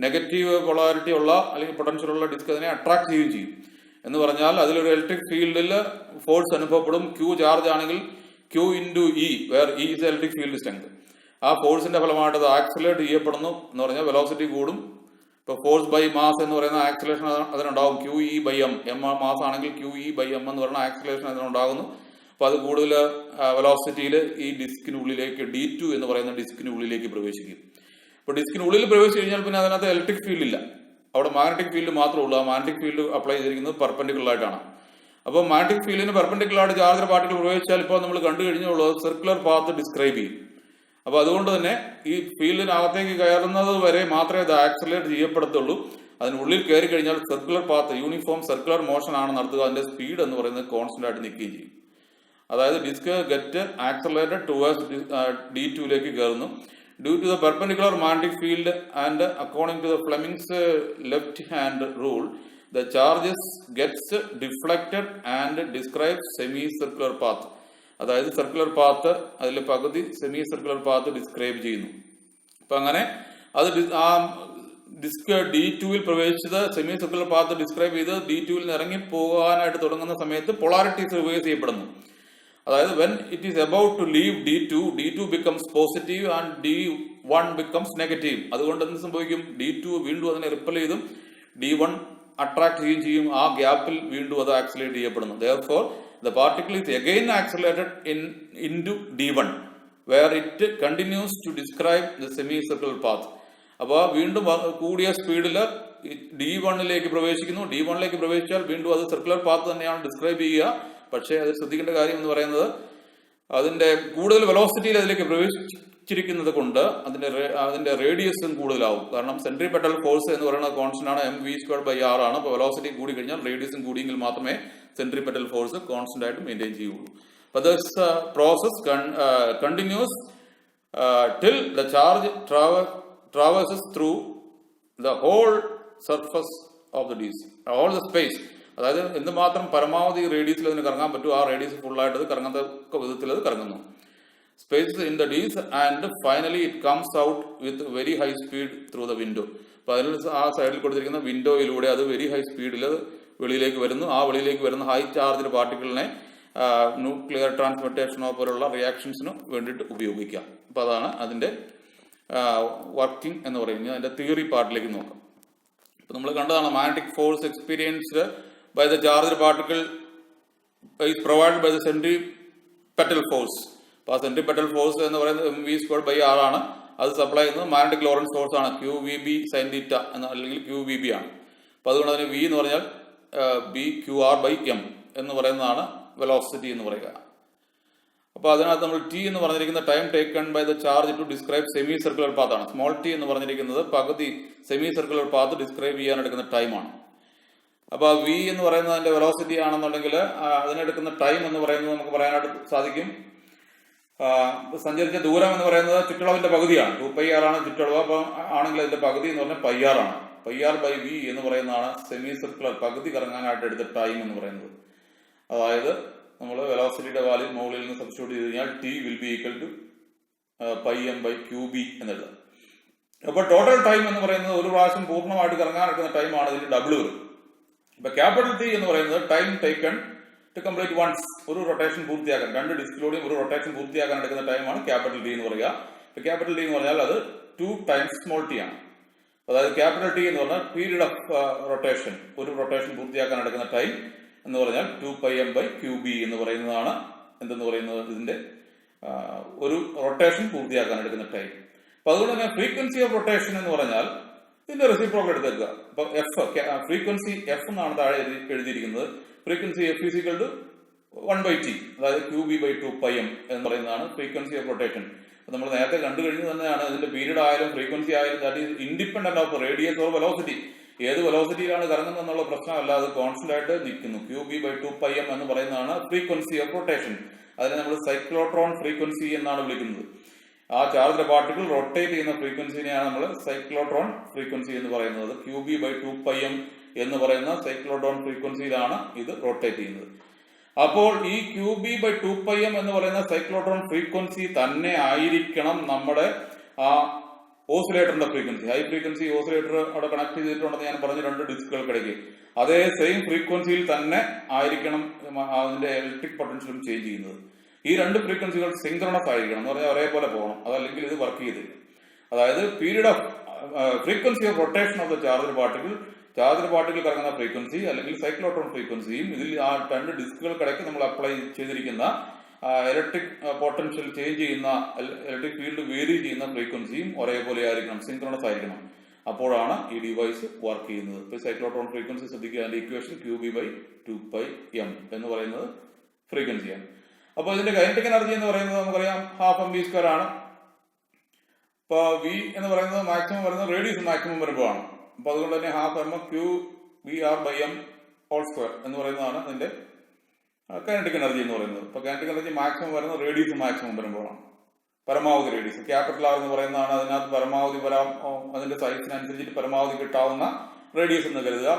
നെഗറ്റീവ് പൊളാരിറ്റി ഉള്ള അല്ലെങ്കിൽ പൊട്ടൻഷ്യൽ ഉള്ള ഡിസ്ക് അതിനെ അട്രാക്ട് ചെയ്യുകയും ചെയ്യും. എന്ന് പറഞ്ഞാൽ അതിലൊരു ഇലക്ട്രിക് ഫീൽഡിൽ ഫോഴ്സ് അനുഭവപ്പെടും. Q ചാർജ് ആണെങ്കിൽ Q × E, where E is electric field strength. ആ ഫോഴ്സിന്റെ ഫലമായിട്ട് അത് ആക്സിലേറ്റ് ചെയ്യപ്പെടുന്നു. എന്ന് പറഞ്ഞാൽ വെലോസിറ്റി കൂടും. ഇപ്പൊ ഫോഴ്സ് ബൈ മാസ് എന്ന് പറയുന്ന ആക്സിലേഷൻ അതിനുണ്ടാകും. QE/m, m മാസ് ആണെങ്കിൽ QE/m എന്ന് പറയുന്ന ആക്സിലേഷൻ അതിനുണ്ടാകുന്നു. അപ്പൊ അത് കൂടുതൽ വെലോസിറ്റിയിൽ ഈ ഡിസ്കിനുള്ളിലേക്ക് D2 എന്ന് പറയുന്ന ഡിസ്കിനുള്ളിലേക്ക് പ്രവേശിക്കും. അപ്പൊ ഡിസ്കിനുള്ളിൽ പ്രവേശിച്ചു കഴിഞ്ഞാൽ പിന്നെ അതിനകത്ത് ഇലക്ട്രിക് ഫീൽഡ് ഇല്ല, അവിടെ മാഗ്നറ്റിക് ഫീൽഡ് മാത്രമേ ഉള്ളൂ. ആ മാഗ്നറ്റിക് ഫീൽഡ് അപ്ലൈ ചെയ്തിരിക്കുന്നത് പെർപെൻഡിക്കുലർ ആയിട്ടാണ്. അപ്പോൾ മാഗ്നറ്റിക് ഫീൽഡിന് പെർപെൻഡിക്കുലർ ആയിട്ട് ചാർജ് പാർട്ടിക്കിൾ പ്രവേശിച്ചാൽ ഇപ്പോൾ നമ്മൾ കണ്ടു കഴിഞ്ഞുള്ളത് സർക്കുലർ പാത്ത് ഡിസ്ക്രൈബ് ചെയ്യും. അപ്പൊ അതുകൊണ്ട് തന്നെ ഈ ഫീൽഡിനകത്തേക്ക് കയറുന്നത് വരെ മാത്രമേ ഇത് ആക്സിലറേറ്റ് ചെയ്യപ്പെടത്തുള്ളൂ. അതിനുള്ളിൽ കയറി കഴിഞ്ഞാൽ circular path, uniform circular motion ആണ് നടത്തുക. അതിന്റെ സ്പീഡ് എന്ന് പറയുന്നത് കോൺസ്റ്റന്റ് ആയിട്ട് നിൽക്കുകയും ചെയ്യും. അതായത് ഡിസ്ക് ഗെറ്റ് ആക്സിലറേറ്റഡ് ടുവേഴ്സ് D2ലേക്ക് കയറുന്നു. Due to the perpendicular magnetic field and according to the Fleming's left hand rule the charges gets deflected and describe semi circular path. അതായത് സർക്കുലർ പാത്ത് അതിലെ പകുതി സെമി സർക്കുലർ പാത്ത് ഡിസ്ക്രൈബ് ചെയ്യുന്നു. അപ്പൊ അങ്ങനെ അത് ആ ഡിസ്ക് D2-ൽ പ്രവേശിച്ചത് സെമി സർക്കുലർ പാത്ത് ഡിസ്ക്രൈബ് ചെയ്ത് D2-ൽ നിന്ന് ഇറങ്ങി പോകാനായിട്ട് തുടങ്ങുന്ന സമയത്ത് പൊളാരിറ്റീസ് റിവേഴ്സ് ചെയ്യപ്പെടുന്നു. അതായത് when it is about to leave D2 becomes positive and D1 becomes negative. അതുകൊണ്ട് എന്ത് സംഭവിക്കും? D2 വീണ്ടും അതിനെ റിപ്പൽ ചെയ്തും D1 അട്രാക്ട് ചെയ്യുകയും ചെയ്യും. ആ ഗ്യാപ്പിൽ വീണ്ടും അത് ആക്സിലേറ്റ് ചെയ്യപ്പെടുന്നു. Therefore, the particle is again accelerated into D1 where it continues to describe the semicircular path. അപ്പോൾ വീണ്ടും കൂടിയ സ്പീഡിൽ D1ലേക്ക് പ്രവേശിക്കുന്നു. D1ലേക്ക് പ്രവേശിച്ചാൽ വീണ്ടും അത് സർക്കുലർ പാത്ത് തന്നെയാണ് ഡിസ്ക്രൈബ് ചെയ്യുക. പക്ഷേ അത് ശ്രദ്ധിക്കേണ്ട കാര്യം എന്ന് പറയുന്നത് അതിന്റെ കൂടുതൽ വെലോസിറ്റിയിൽ അതിലേക്ക് പ്രവേശിച്ചിരിക്കുന്നത് കൊണ്ട് അതിന്റെ റേഡിയസും കൂടുതലാവും. കാരണം സെൻട്രിപെറ്റൽ ഫോഴ്സ് എന്ന് പറയുന്നത് കോൺസ്റ്റന്റ് ആണ്, mv²/r ആണ്. അപ്പോൾ വെലോസിറ്റി കൂടി കഴിഞ്ഞാൽ റേഡിയസും കൂടിയെങ്കിൽ മാത്രമേ സെൻട്രിപെറ്റൽ ഫോഴ്സ് കോൺസ്റ്റന്റ് ആയിട്ട് മെയിൻറ്റെയിൻ ചെയ്യുള്ളൂ. അപ്പോൾ this process continuous till the charge traverses through the whole surface of the DC, all the space. അതായത് എന്തുമാത്രം പരമാവധി റേഡിയസിൽ അതിന് കറങ്ങാൻ പറ്റും ആ റേഡിയസ് ഫുള്ളായിട്ട് അത് കറങ്ങത്തക്ക വിധത്തിൽ അത് കറങ്ങുന്നു. Space in the dees and finally it comes out with very high speed through the window. അപ്പോൾ അതിൽ ആ സൈഡിൽ കൊടുത്തിരിക്കുന്ന വിൻഡോയിലൂടെ അത് വെരി ഹൈ സ്പീഡിൽ വെളിയിലേക്ക് വരുന്നു. ആ വെളിയിലേക്ക് വരുന്ന ഹൈ ചാർജ്ഡ് പാർട്ടിക്കിളിനെ ന്യൂക്ലിയർ ട്രാൻസ്മിറ്റേഷനോ പോലുള്ള റിയാക്ഷൻസിന് വേണ്ടിയിട്ട് ഉപയോഗിക്കാം. അപ്പോൾ അതാണ് അതിൻ്റെ വർക്കിംഗ് എന്ന് പറയുന്നത്. അതിൻ്റെ തിയറി പാർട്ടിലേക്ക് നോക്കാം. ഇപ്പോൾ നമ്മൾ കണ്ടതാണ് magnetic force experienced by the charged particle is provide by the centripetal force. അപ്പോൾ ആ സെൻട്രിപെറ്റൽ ഫോഴ്സ് എന്ന് പറയുന്നത് mv²/r ആണ്. അത് സപ്ലൈ ചെയ്യുന്നത് മാഗ്നറ്റിക് ലോറൻസ് ഫോഴ്സ് ആണ്, QVB sin θ എന്ന് അല്ലെങ്കിൽ QVB ആണ്. അപ്പോൾ അതുകൊണ്ട് അതിന് V എന്ന് പറഞ്ഞാൽ BQR/m എന്ന് പറയുന്നതാണ് വെലോസിറ്റി എന്ന് പറയുക. അപ്പോൾ അതിനകത്ത് നമ്മൾ T എന്ന് പറഞ്ഞിരിക്കുന്ന time taken by the charge to describe semi circular path ആണ്. സ്മോൾ t എന്ന് പറഞ്ഞിരിക്കുന്നത് പകുതി സെമി സർക്കുലർ പാത്ത് ഡിസ്ക്രൈബ് ചെയ്യാൻ എടുക്കുന്ന ടൈമാണ്. അപ്പോൾ V എന്ന് പറയുന്നത് അതിന്റെ വെലോസിറ്റി ആണെന്നുണ്ടെങ്കിൽ അതിനെടുക്കുന്ന ടൈം എന്ന് പറയുന്നത് നമുക്ക് പറയാനായിട്ട് സാധിക്കും. സഞ്ചരിച്ച ദൂരം എന്ന് പറയുന്നത് ചുറ്റളവിന്റെ പകുതിയാണ്. 2πr ആണ് ചുറ്റളവ്. അപ്പം ആണെങ്കിൽ അതിന്റെ പകുതി എന്ന് പറഞ്ഞാൽ πr ആണ്. πr/v എന്ന് പറയുന്നതാണ് സെമി സർക്കുലർ പകുതി കറങ്ങാനായിട്ട് എടുത്ത ടൈം എന്ന് പറയുന്നത്. അതായത് നമ്മൾ വെലോസിറ്റിയുടെ വാല്യൂ മുകളിൽ നിന്ന് സബ്സ്റ്റിറ്റ്യൂട്ട് ചെയ്ത് കഴിഞ്ഞാൽ T will be equal to πm/qb എന്നെഴുതാം. അപ്പോൾ ടോട്ടൽ ടൈം എന്ന് പറയുന്നത് ഒരു പ്രാവശ്യം പൂർണ്ണമായിട്ട് കറങ്ങാൻ എടുക്കുന്ന ടൈമാണ് ഇതിന്റെ ഡബിൾ വരും. ഇപ്പൊ ക്യാപിറ്റൽ T എന്ന് പറയുന്നത് time taken to complete once, ഒരു റൊട്ടേഷൻ പൂർത്തിയാക്കാൻ, രണ്ട് ഡിസ്കിലൂടെയും ഒരു റൊട്ടേഷൻ പൂർത്തിയാക്കാൻ എടുക്കുന്ന ടൈമാണ് ക്യാപിറ്റൽ T എന്ന് പറയുക. ഇപ്പൊ ക്യാപിറ്റൽ T എന്ന് പറഞ്ഞാൽ അത് 2 times സ്മോൾ t ആണ്. അതായത് ക്യാപിറ്റൽ T എന്ന് പറഞ്ഞാൽ പീരീഡ് ഓഫ് റൊട്ടേഷൻ, ഒരു റൊട്ടേഷൻ പൂർത്തിയാക്കാൻ എടുക്കുന്ന ടൈം എന്ന് പറഞ്ഞാൽ 2πm/qb എന്ന് പറയുന്നതാണ് എന്തെന്ന് പറയുന്നത് ഇതിന്റെ ഒരു റൊട്ടേഷൻ പൂർത്തിയാക്കാൻ എടുക്കുന്ന ടൈം. അപ്പൊ അതുകൊണ്ട് തന്നെ ഫ്രീക്വൻസി ഓഫ് റൊട്ടേഷൻ എന്ന് പറഞ്ഞാൽ ഇതിന്റെ റെസിപ്രോക്കൽ എടുത്തേക്കുക. അപ്പൊ ഫ്രീക്വൻസി എഫ് എന്നാണ് താഴെ എഴുതിയിരിക്കുന്നത്. Frequency F is equal to 1/t, അതായത് qb/2πm എന്ന് പറയുന്നതാണ് ഫ്രീക്വൻസി ഓഫ് റൊട്ടേഷൻ. നമ്മൾ നേരത്തെ കണ്ടു കഴിഞ്ഞു തന്നെയാണ് ഇതിന്റെ പീരീഡ് ആയാലും ഫ്രീക്വൻസി ആയാലും that is independent of radius or velocity. ഏത് വെലോസിറ്റിയിലാണ് കറങ്ങുന്നത് എന്നുള്ള പ്രശ്നമല്ല, അത് കോൺസ്റ്റന്റ് ആയിട്ട് നിൽക്കുന്നു. qb/2πm എന്ന് പറയുന്നതാണ് ഫ്രീക്വൻസി ഓഫ് റൊട്ടേഷൻ. അതിനെ നമ്മൾ സൈക്ലോട്രോൺ ഫ്രീക്വൻസി എന്നാണ് വിളിക്കുന്നത്. ആ ചാർജ്ഡ് പാർട്ടിക്കിൾ റൊട്ടേറ്റ് ചെയ്യുന്ന ഫ്രീക്വൻസിനെയാണ് നമ്മൾ സൈക്ലോട്രോൺ ഫ്രീക്വൻസി എന്ന് പറയുന്നത്. qb/2πm എന്ന് പറയുന്ന സൈക്ലോട്രോൺ ഫ്രീക്വൻസിയിലാണ് ഇത് റൊട്ടേറ്റ് ചെയ്യുന്നത്. അപ്പോൾ ഈ qb/2πm എന്ന് പറയുന്ന സൈക്ലോട്രോൺ ഫ്രീക്വൻസി തന്നെ ആയിരിക്കണം നമ്മുടെ ആ ഓസിലേറ്ററിന്റെ ഫ്രീക്വൻസി. ഹൈ ഫ്രീക്വൻസി ഓസിലേറ്റർ അവിടെ കണക്ട് ചെയ്തിട്ടുണ്ടെന്ന് ഞാൻ പറഞ്ഞു, രണ്ട് ഡിസ്കുകൾക്കിടയ്ക്ക്. അതേ സെയിം ഫ്രീക്വൻസിയിൽ തന്നെ ആയിരിക്കണം അതിന്റെ ഇലക്ട്രിക് പൊട്ടൻഷ്യലും ചേഞ്ച് ചെയ്യുന്നത്. ഈ രണ്ട് ഫ്രീക്വൻസികൾ സിങ്ക്രണസ് ആയിരിക്കണം എന്ന് പറഞ്ഞാൽ ഒരേപോലെ പോകണം, അതല്ലെങ്കിൽ ഇത് വർക്ക് ചെയ്തില്ല. അതായത് period of frequency of rotation of the charged particle കറങ്ങുന്ന ഫ്രീക്വൻസി അല്ലെങ്കിൽ സൈക്ലോട്രോൺ ഫ്രീക്വൻസിയും ഇതിൽ ആ രണ്ട് ഡിസ്കുകൾക്കിടയ്ക്ക് നമ്മൾ അപ്ലൈ ചെയ്തിരിക്കുന്ന ഇലക്ട്രിക് പൊട്ടൻഷ്യൽ ചേഞ്ച് ചെയ്യുന്ന ഇലക്ട്രിക് ഫീൽഡ് വേരി ചെയ്യുന്ന ഫ്രീക്വൻസിയും ഒരേപോലെ ആയിരിക്കണം, സിങ്ക്രണസ് ആയിരിക്കണം. അപ്പോഴാണ് ഈ ഡിവൈസ് വർക്ക് ചെയ്യുന്നത്. ഇപ്പൊ സൈക്ലോട്രോൺ ഫ്രീക്വൻസി ശ്രദ്ധിക്കുക, അതിന്റെ ഇക്വേഷൻ qb/2πm എന്ന് പറയുന്നത് ഫ്രീക്വൻസിയാണ്. അപ്പോൾ ഇതിന്റെ കൈനറ്റിക് എനർജി എന്ന് പറയുന്നത് നമുക്കറിയാം ½ ആണ്. ഇപ്പൊ V എന്ന് പറയുന്നത് മാക്സിമം വരുന്നത് റേഡിയസ് മാക്സിമം വരുമ്പോഴാണ്. അപ്പൊ അതുകൊണ്ട് തന്നെ ½ qbr/m² എന്ന് പറയുന്നതാണ് അതിന്റെ കൈനറ്റിക് എനർജി എന്ന് പറയുന്നത്. ഇപ്പൊ കൈനറ്റിക് എനർജി മാക്സിമം വരുന്നത് റേഡിയസ് മാക്സിമം വരുമ്പോഴാണ്. പരമാവധി റേഡിയസ് ക്യാപിറ്റൽ R എന്ന് പറയുന്നതാണ് അതിനകത്ത് പരമാവധി അതിന്റെ സൈസിനനുസരിച്ചിട്ട് പരമാവധി കിട്ടാവുന്ന റേഡിയസ് എന്ന് കരുതുക.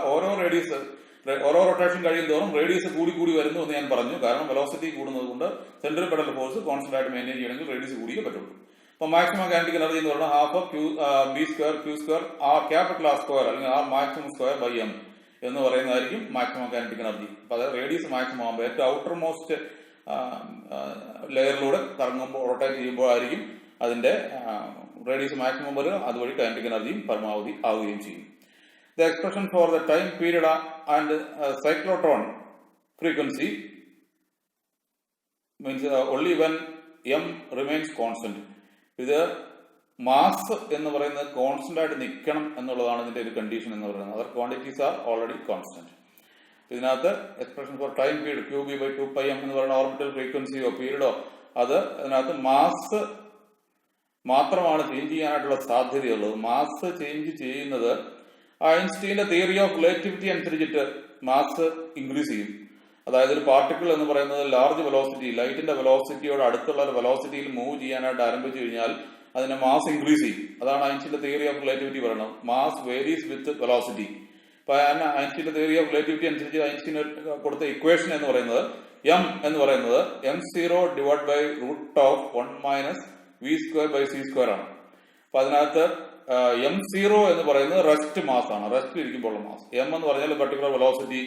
ഓരോ റൊട്ടേഷൻ കഴിയും തോറും റേഡിയസ് കൂടി വരുന്നു എന്ന് ഞാൻ പറഞ്ഞു. കാരണം വെലോസിറ്റി കൂടുന്നത് കൊണ്ട് സെൻട്രിപെറ്റൽ ഫോഴ്സ് കോൺസ്റ്റന്റ് ആയിട്ട് മെയിൻറ്റെയിൻ ചെയ്യണമെങ്കിൽ റേഡിയസ് കൂടിയേ പറ്റുള്ളൂ. അപ്പൊ മാക്സിമം കൈനറ്റിക് എനർജി എന്ന് പറഞ്ഞാൽ ½ R ക്യാപിറ്റൽ R² അല്ലെങ്കിൽ R maximum²/m എന്ന് പറയുന്നതായിരിക്കും മാക്സിമം കൈനറ്റിക് എനർജി. അപ്പൊ അതായത് റേഡിയസ് മാക്സിമം ആകുമ്പോൾ ഏറ്റവും ഔട്ടർ മോസ്റ്റ് ലെയറിലൂടെ കറങ്ങുമ്പോൾ റൊട്ടേറ്റ് ചെയ്യുമ്പോഴായിരിക്കും അതിന്റെ റേഡിയസ് മാക്സിമം വരിക, അതുവഴി കൈനറ്റിക് എനർജിയും പരമാവധി ആവുകയും ചെയ്യും. The expression for the time period and cyclotron frequency means only when M remains constant. ഇത് മാസ് എന്ന് പറയുന്നത് കോൺസ്റ്റന്റ് ആയിട്ട് നിൽക്കണം എന്നുള്ളതാണ് ഇതിന്റെ ഒരു കണ്ടീഷൻ എന്ന് പറയുന്നത്. Other quantities are already constant. ഇതിനകത്ത് expression for time period QB/2πm എന്ന് പറയുന്ന ഓർബിറ്റൽ ഫ്രീക്വൻസിയോ പീരീഡോ അത് അതിനകത്ത് മാസ് മാത്രമാണ് ചേഞ്ച് ചെയ്യാനായിട്ടുള്ള സാധ്യതയുള്ളത്. മാസ് ചേഞ്ച് ചെയ്യുന്നത് ഐൻസ്റ്റീന്റെ തിയറി ഓഫ് റിലേറ്റിവിറ്റി അനുസരിച്ചിട്ട് മാസ് ഇൻക്രീസ് ചെയ്യും. അതായത് ഒരു പാർട്ടിക്കിൾ എന്ന് പറയുന്നത് ലാർജ് വെലോസിറ്റി, ലൈറ്റിന്റെ വെലോസിറ്റിയോട് അടുത്തുള്ള ഒരു വെലോസിറ്റിയിൽ മൂവ് ചെയ്യാനായിട്ട് ആരംഭിച്ചു കഴിഞ്ഞാൽ അതിന്റെ മാസ് ഇൻക്രീസ് ചെയ്യും. അതാണ് ഐൻസ്റ്റീന്റെ തിയറി ഓഫ് റിലേറ്റിവിറ്റി പറയുന്നത്. മാസ് വേരീസ് വിത്ത് വെലോസിറ്റി. അപ്പൊ ഐൻസ്റ്റീന്റെ തിയറി ഓഫ് റിലേറ്റിവിറ്റി അനുസരിച്ച് ഐൻസ്റ്റീൻ കൊടുത്ത ഇക്വേഷൻ എന്ന് പറയുന്നത് എം എന്ന് പറയുന്നത് m0 √1 - v²/c² ആണ്. അപ്പൊ അതിനകത്ത് m0 എന്ന് പറയുന്നത് റെസ്റ്റ് മാസ് ആണ്, റെസ്റ്റ് ഇരിക്കുമ്പോഴുള്ള മാസ്. m എന്ന് പറഞ്ഞാൽ പർട്ടിക്കുലർ വെലോസിറ്റി,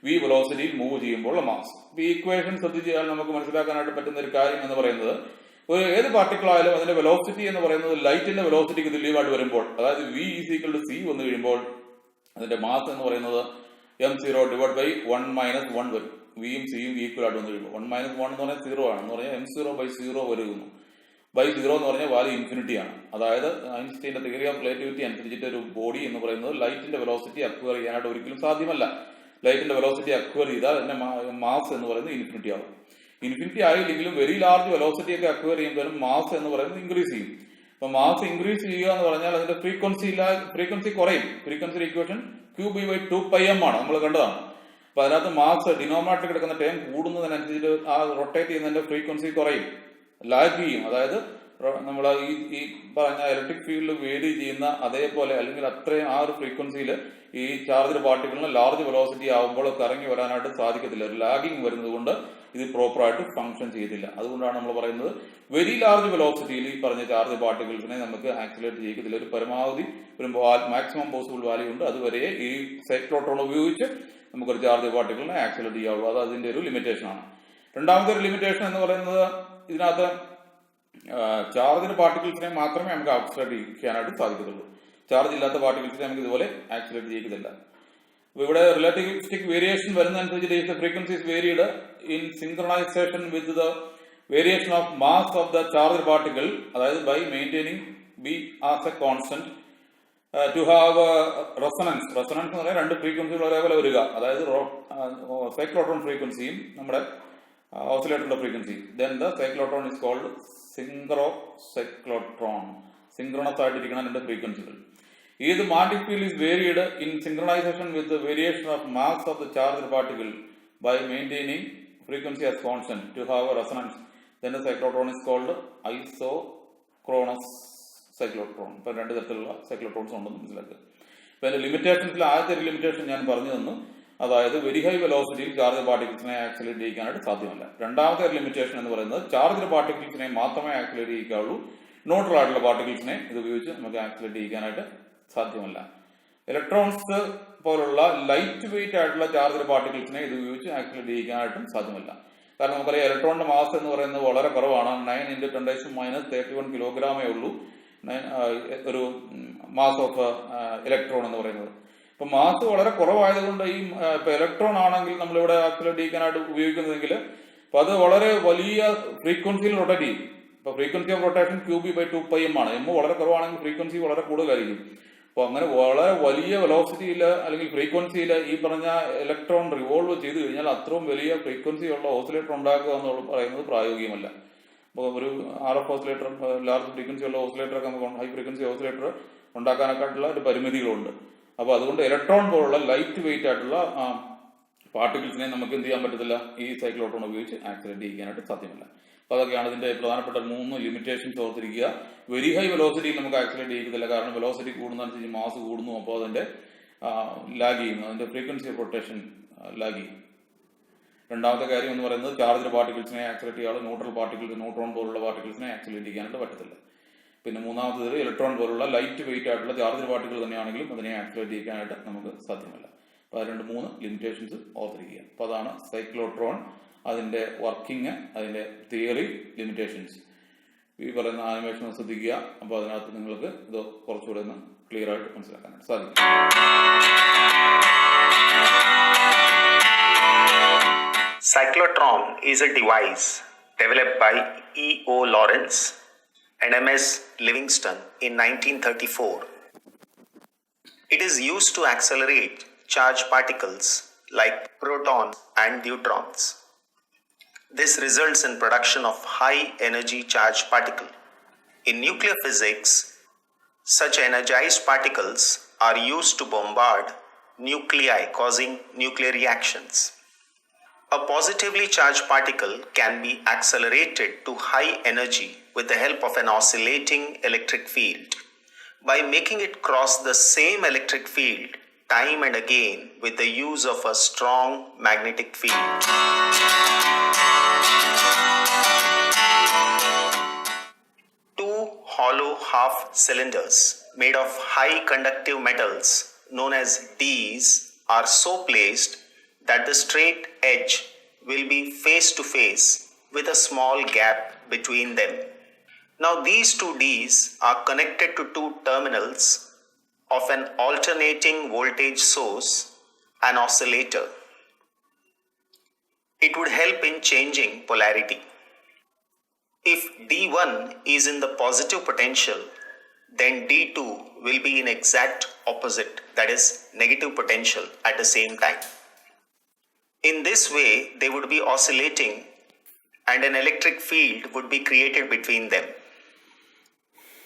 v വെലോസിറ്റിയിൽ മൂവ് ചെയ്യുമ്പോഴുള്ള മാസ്. ഈ ഇക്വേഷൻ ശ്രദ്ധിച്ചാൽ നമുക്ക് മനസ്സിലാക്കാനായിട്ട് പറ്റുന്ന ഒരു കാര്യം എന്ന് പറയുന്നത് ഒരു ഏത് പാർട്ടിക്കിൾ ആയാലും അതിന്റെ വെലോസിറ്റി എന്ന് പറയുന്നത് ലൈറ്റിന്റെ വെലോസിറ്റിക്ക് തുല്യമായിട്ട് വരുമ്പോൾ, അതായത് v = c വന്നു കഴിയുമ്പോൾ അതിന്റെ മാസ് എന്ന് പറയുന്നത് m0 /1 - 1 വരും. വിയും സിയും ഈക്വൽ ആയിട്ട് വന്നു കഴിയുമ്പോൾ 1 - 1 എന്ന് പറഞ്ഞാൽ 0 ആണ് എന്ന് പറഞ്ഞാൽ m0/0 വരുന്നു. /0 എന്ന് പറഞ്ഞാൽ വാല്യൂ ഇൻഫിനിറ്റി ആണ്. അതായത് ഐൻസ്റ്റീന്റെ തിയറി ഓഫ് റിലേറ്റിവിറ്റി അനുസരിച്ചിട്ട് ഒരു ബോഡി എന്ന് പറയുന്നത് ലൈറ്റിന്റെ വെലോസിറ്റി അക്വയർ ചെയ്യാനായിട്ട് ഒരിക്കലും സാധ്യമല്ല. ലൈറ്റിന്റെ വെലോസിറ്റി അക്വയർ ചെയ്താൽ അതിന്റെ മാസ് എന്ന് പറയുന്നത് ഇൻഫിനിറ്റി ആവും. ഇൻഫിനിറ്റി ആയില്ലെങ്കിലും വെരി ലാർജ് വെലോസിറ്റി ഒക്കെ അക്വയർ ചെയ്യുമ്പോഴും മാസ് എന്ന് പറയുന്നത് ഇൻക്രീസ് ചെയ്യും. അപ്പൊ മാസ് ഇൻക്രീസ് ചെയ്യുക എന്ന് പറഞ്ഞാൽ അതിന്റെ ഫ്രീക്വൻസി കുറയും. ഫ്രീക്വൻസി ഇക്വേഷൻ QB/2πm ആണ്, നമ്മൾ കണ്ടതാണ്. അപ്പൊ അതിനകത്ത് മാസ് ഡിനോമിനേറ്ററിൽ കിടക്കുന്ന ടൈം കൂടുന്നതിനനുസരിച്ച് ആ റൊട്ടേറ്റ് ചെയ്യുന്നതിന്റെ ഫ്രീക്വൻസി കുറയും, ലാഗ് ചെയ്യും. അതായത് നമ്മൾ ഈ പറഞ്ഞ ഇലക്ട്രിക് ഫീൽഡ് വേരി ചെയ്യുന്ന അതേപോലെ അല്ലെങ്കിൽ അത്രയും ആ ഒരു ഫ്രീക്വൻസിയിൽ ഈ ചാർജ്ഡ് പാർട്ടിക്കിളിന് ലാർജ് വെലോസിറ്റി ആകുമ്പോൾ കറങ്ങി വരാനായിട്ട് സാധിക്കത്തില്ല. ഒരു ലാഗിങ് വരുന്നത് കൊണ്ട് ഇത് പ്രോപ്പറായിട്ട് ഫംഗ്ഷൻ ചെയ്തില്ല. അതുകൊണ്ടാണ് നമ്മൾ പറയുന്നത് വെരി ലാർജ് വെലോസിറ്റിയിൽ ഈ പറഞ്ഞ ചാർജ് പാർട്ടിക്കിൾസിനെ നമുക്ക് ആക്സിലേറ്റ് ചെയ്യിക്കത്തില്ല. ഒരു പരമാവധി ഒരു മാക്സിമം പോസിബിൾ വാല്യൂ ഉണ്ട്, അതുവരെ ഈ സൈക്ലോട്രോൺ ഉപയോഗിച്ച് നമുക്കൊരു ചാർജ് പാർട്ടിക്കിളിനെ ആക്സിലേറ്റ് ചെയ്യാവുള്ളൂ. അത് അതിന്റെ ഒരു ലിമിറ്റേഷൻ ആണ്. രണ്ടാമത്തെ ഒരു ലിമിറ്റേഷൻ എന്ന് പറയുന്നത് ഇതിനകത്ത് ചാർജ്ഡ് പാർട്ടിക്കിൾസിനെ മാത്രമേ നമുക്ക് ആക്സിലേറ്റ് ചെയ്യാനായിട്ട് സാധിക്കത്തുള്ളൂ. ചാർജ് ഇല്ലാത്ത പാർട്ടിക്കിൾസിനെ നമുക്ക് ഇതുപോലെ ആക്സിലേറ്റ് ചെയ്യിക്കുന്നില്ല. ഇവിടെ റിലേറ്റിവിസ്റ്റിക് വേരിയേഷൻ വരുന്നതനുസരിച്ച് frequencies varied in synchronisation with the variation of mass of the charge particle, അതായത് by maintaining B as a constant to have resonance. Resonance എന്ന് പറഞ്ഞാൽ രണ്ട് ഫ്രീക്വൻസികൾ ഒരേപോലെ വരിക, അതായത് സൈക്ലോട്രോൺ ഫ്രീക്വൻസിയും നമ്മുടെ ഓസിലേറ്ററിന്റെ frequency. Then the cyclotron is called synchrocyclotron. Synchronous ആയിട്ടിരിക്കണം രണ്ട് ഫ്രീക്വൻസികൾ. If the magnetic field is varied in synchronization with the variation of mass of the charged particle by maintaining frequency as constant to have a resonance, then the cyclotron is called isochronous cyclotron. ഇപ്പോൾ രണ്ട് തരത്തിലുള്ള സൈക്ലോട്രോൺസ് ഉണ്ടെന്ന് മനസ്സിലാക്കുക. ഇപ്പൊ അതിന്റെ ലിമിറ്റേഷൻസിൽ ആദ്യത്തെ ഒരു limitation ഞാൻ പറഞ്ഞു തന്നു, അതായത് വെരി ഹൈ വെലോസിറ്റിയിൽ ചാർജ് പാർട്ടിക്കിൾസിനെ ആക്സിലേറ്റ് ചെയ്യിക്കാനായിട്ട് സാധ്യമല്ല. രണ്ടാമത്തെ ഒരു ലിമിറ്റേഷൻ എന്ന് പറയുന്നത് ചാർജ്ഡ് പാർട്ടിക്കിൾസിനെ മാത്രമേ ആക്സിലേറ്റ് ചെയ്യിക്കാവുള്ളൂ, ന്യൂട്രൽ ആയിട്ടുള്ള പാർട്ടിക്കിൾസിനെ ഇത് ഉപയോഗിച്ച് നമുക്ക് ആക്സിലേറ്റ് ചെയ്യിക്കാനായിട്ട് സാധ്യമല്ല. ഇലക്ട്രോൺസ് പോലുള്ള ലൈറ്റ് വെയിറ്റ് ആയിട്ടുള്ള ചാർജ്ഡ് പാർട്ടിക്കിൾസിനെ ഇത് ഉപയോഗിച്ച് ആക്സിലേറ്റ് ചെയ്യിക്കാനായിട്ടും സാധ്യമല്ല. കാരണം നമുക്കറിയാം ഇലക്ട്രോണിന്റെ മാസ് എന്ന് പറയുന്നത് വളരെ കുറവാണ്. 9 × 10⁻³ കിലോഗ്രാമേ ഉള്ളൂ ഒരു മാസ് ഓഫ് ഇലക്ട്രോൺ എന്ന് പറയുന്നത്. ഇപ്പൊ മാസ് വളരെ കുറവായതുകൊണ്ട് ഈ ഇപ്പൊ ഇലക്ട്രോൺ ആണെങ്കിൽ നമ്മളിവിടെ ആക്സിലേറ്റ് ചെയ്യിക്കാനായിട്ട് ഉപയോഗിക്കുന്നതെങ്കിൽ അപ്പൊ അത് വളരെ വലിയ ഫ്രീക്വൻസിയിൽ റൊട്ടേറ്റ് ചെയ്യും. ഇപ്പൊ ഫ്രീക്വൻസി ഓഫ് റൊട്ടേഷൻ QB/2πm ആണ്. എം വളരെ കുറവാണെങ്കിൽ ഫ്രീക്വൻസി വളരെ കൂടുതലായിരിക്കും. അപ്പൊ അങ്ങനെ വളരെ വലിയ വെലോസിറ്റിയിൽ അല്ലെങ്കിൽ ഫ്രീക്വൻസിയിൽ ഈ പറഞ്ഞ ഇലക്ട്രോൺ റിവോൾവ് ചെയ്ത് കഴിഞ്ഞാൽ അത്രയും വലിയ ഫ്രീക്വൻസി ഉള്ള ഓസിലേറ്റർ ഉണ്ടാക്കുക എന്ന് പറയുന്നത് പ്രായോഗികമല്ല. അപ്പോൾ ഒരു RF ഓസിലേറ്റർ, ലാർജ് ഫ്രീക്വൻസി ഉള്ള ഓസിലേറ്റർ ഒക്കെ നമുക്ക് ഹൈ ഫ്രീക്വൻസി ഓസിലേറ്റർ ഉണ്ടാക്കാനൊക്കെയുള്ള ഒരു പരിമിതികളുണ്ട്. അപ്പൊ അതുകൊണ്ട് ഇലക്ട്രോൺ പോലുള്ള ലൈറ്റ് വെയിറ്റ് ആയിട്ടുള്ള പാർട്ടിക്കിൾസിനെ നമുക്ക് എന്ത് ചെയ്യാൻ പറ്റത്തില്ല, ഈ സൈക്ലോട്രോൺ ഉപയോഗിച്ച് ആക്സിലേറ്റ് ചെയ്യിക്കാനായിട്ട് സാധ്യമല്ല. അപ്പൊ അതൊക്കെയാണ് ഇതിന്റെ പ്രധാനപ്പെട്ട 3 ലിമിറ്റേഷൻസ് ഓർത്തിരിക്കുക. വെരി ഹൈ വെലോസിറ്റിയിൽ നമുക്ക് ആക്സിലേറ്റ് ചെയ്യിക്കത്തില്ല, കാരണം വെലോസിറ്റി കൂടുന്നതനുസരിച്ച് മാസ് കൂടുന്നു, അപ്പോൾ അതിന്റെ ലാഗ് ചെയ്യുന്നു, അതിന്റെ ഫ്രീക്വൻസി ഓഫ് റൊട്ടേഷൻ ലാഗ് ചെയ്യും. രണ്ടാമത്തെ കാര്യം എന്ന് പറയുന്നത് ചാർജ്ഡ് പാർട്ടിക്കിൾസിനെ ആക്സിലേറ്റ് ചെയ്യാതെ ന്യൂട്രൽ പാർട്ടിക്കിൾസ്, ന്യൂട്രോൺ പോലുള്ള പാർട്ടിക്കിൾസിനെ ആക്സിലേറ്റ് ചെയ്യാനായിട്ട് പറ്റത്തില്ല. പിന്നെ മൂന്നാമത്തേത് ഇലക്ട്രോൺ പോലുള്ള ലൈറ്റ് വെയിറ്റ് ആയിട്ടുള്ള ചാർജ്ഡ് പാർട്ടിക്കിൾ തന്നെയാണെങ്കിലും അതിനെ ആക്സിലേറ്റ് ചെയ്യാനായിട്ട് നമുക്ക് സാധ്യമല്ല. അപ്പോൾ അത് 3 ലിമിറ്റേഷൻസ് ഓർത്തിരിക്കുക. അപ്പോൾ അതാണ് സൈക്ലോട്രോൺ. അതിൻ്റെ വർക്കിംഗ്, അതിൻ്റെ തിയറി, ലിമിറ്റേഷൻസ്, ഈ പറയുന്ന ആനിമേഷൻ ശ്രദ്ധിക്കുക. അപ്പോൾ അതിനകത്ത് നിങ്ങൾക്ക് ഇത് കുറച്ചുകൂടെ ഒന്ന് ക്ലിയർ ആയിട്ട് മനസ്സിലാക്കാനായിട്ട് സാധിക്കും. Cyclotron is a device developed by E.O. Lawrence and M.S. Livingston in 1934. It is used to accelerate charged particles like protons and neutrons. This results in production of high energy charged particle. In nuclear physics, such energized particles are used to bombard nuclei, causing nuclear reactions. A positively charged particle can be accelerated to high energy with the help of an oscillating electric field by making it cross the same electric field time and again with the use of a strong magnetic field. Two hollow half cylinders made of high conductive metals known as Ds are so placed that the straight edge will be face to face with a small gap between them. Now these two Ds are connected to two terminals of an alternating voltage source, an oscillator. It would help in changing polarity. If D1 is in the positive potential, then D2 will be in exact opposite, that is negative potential at the same time. In this way, they would be oscillating and an electric field would be created between them.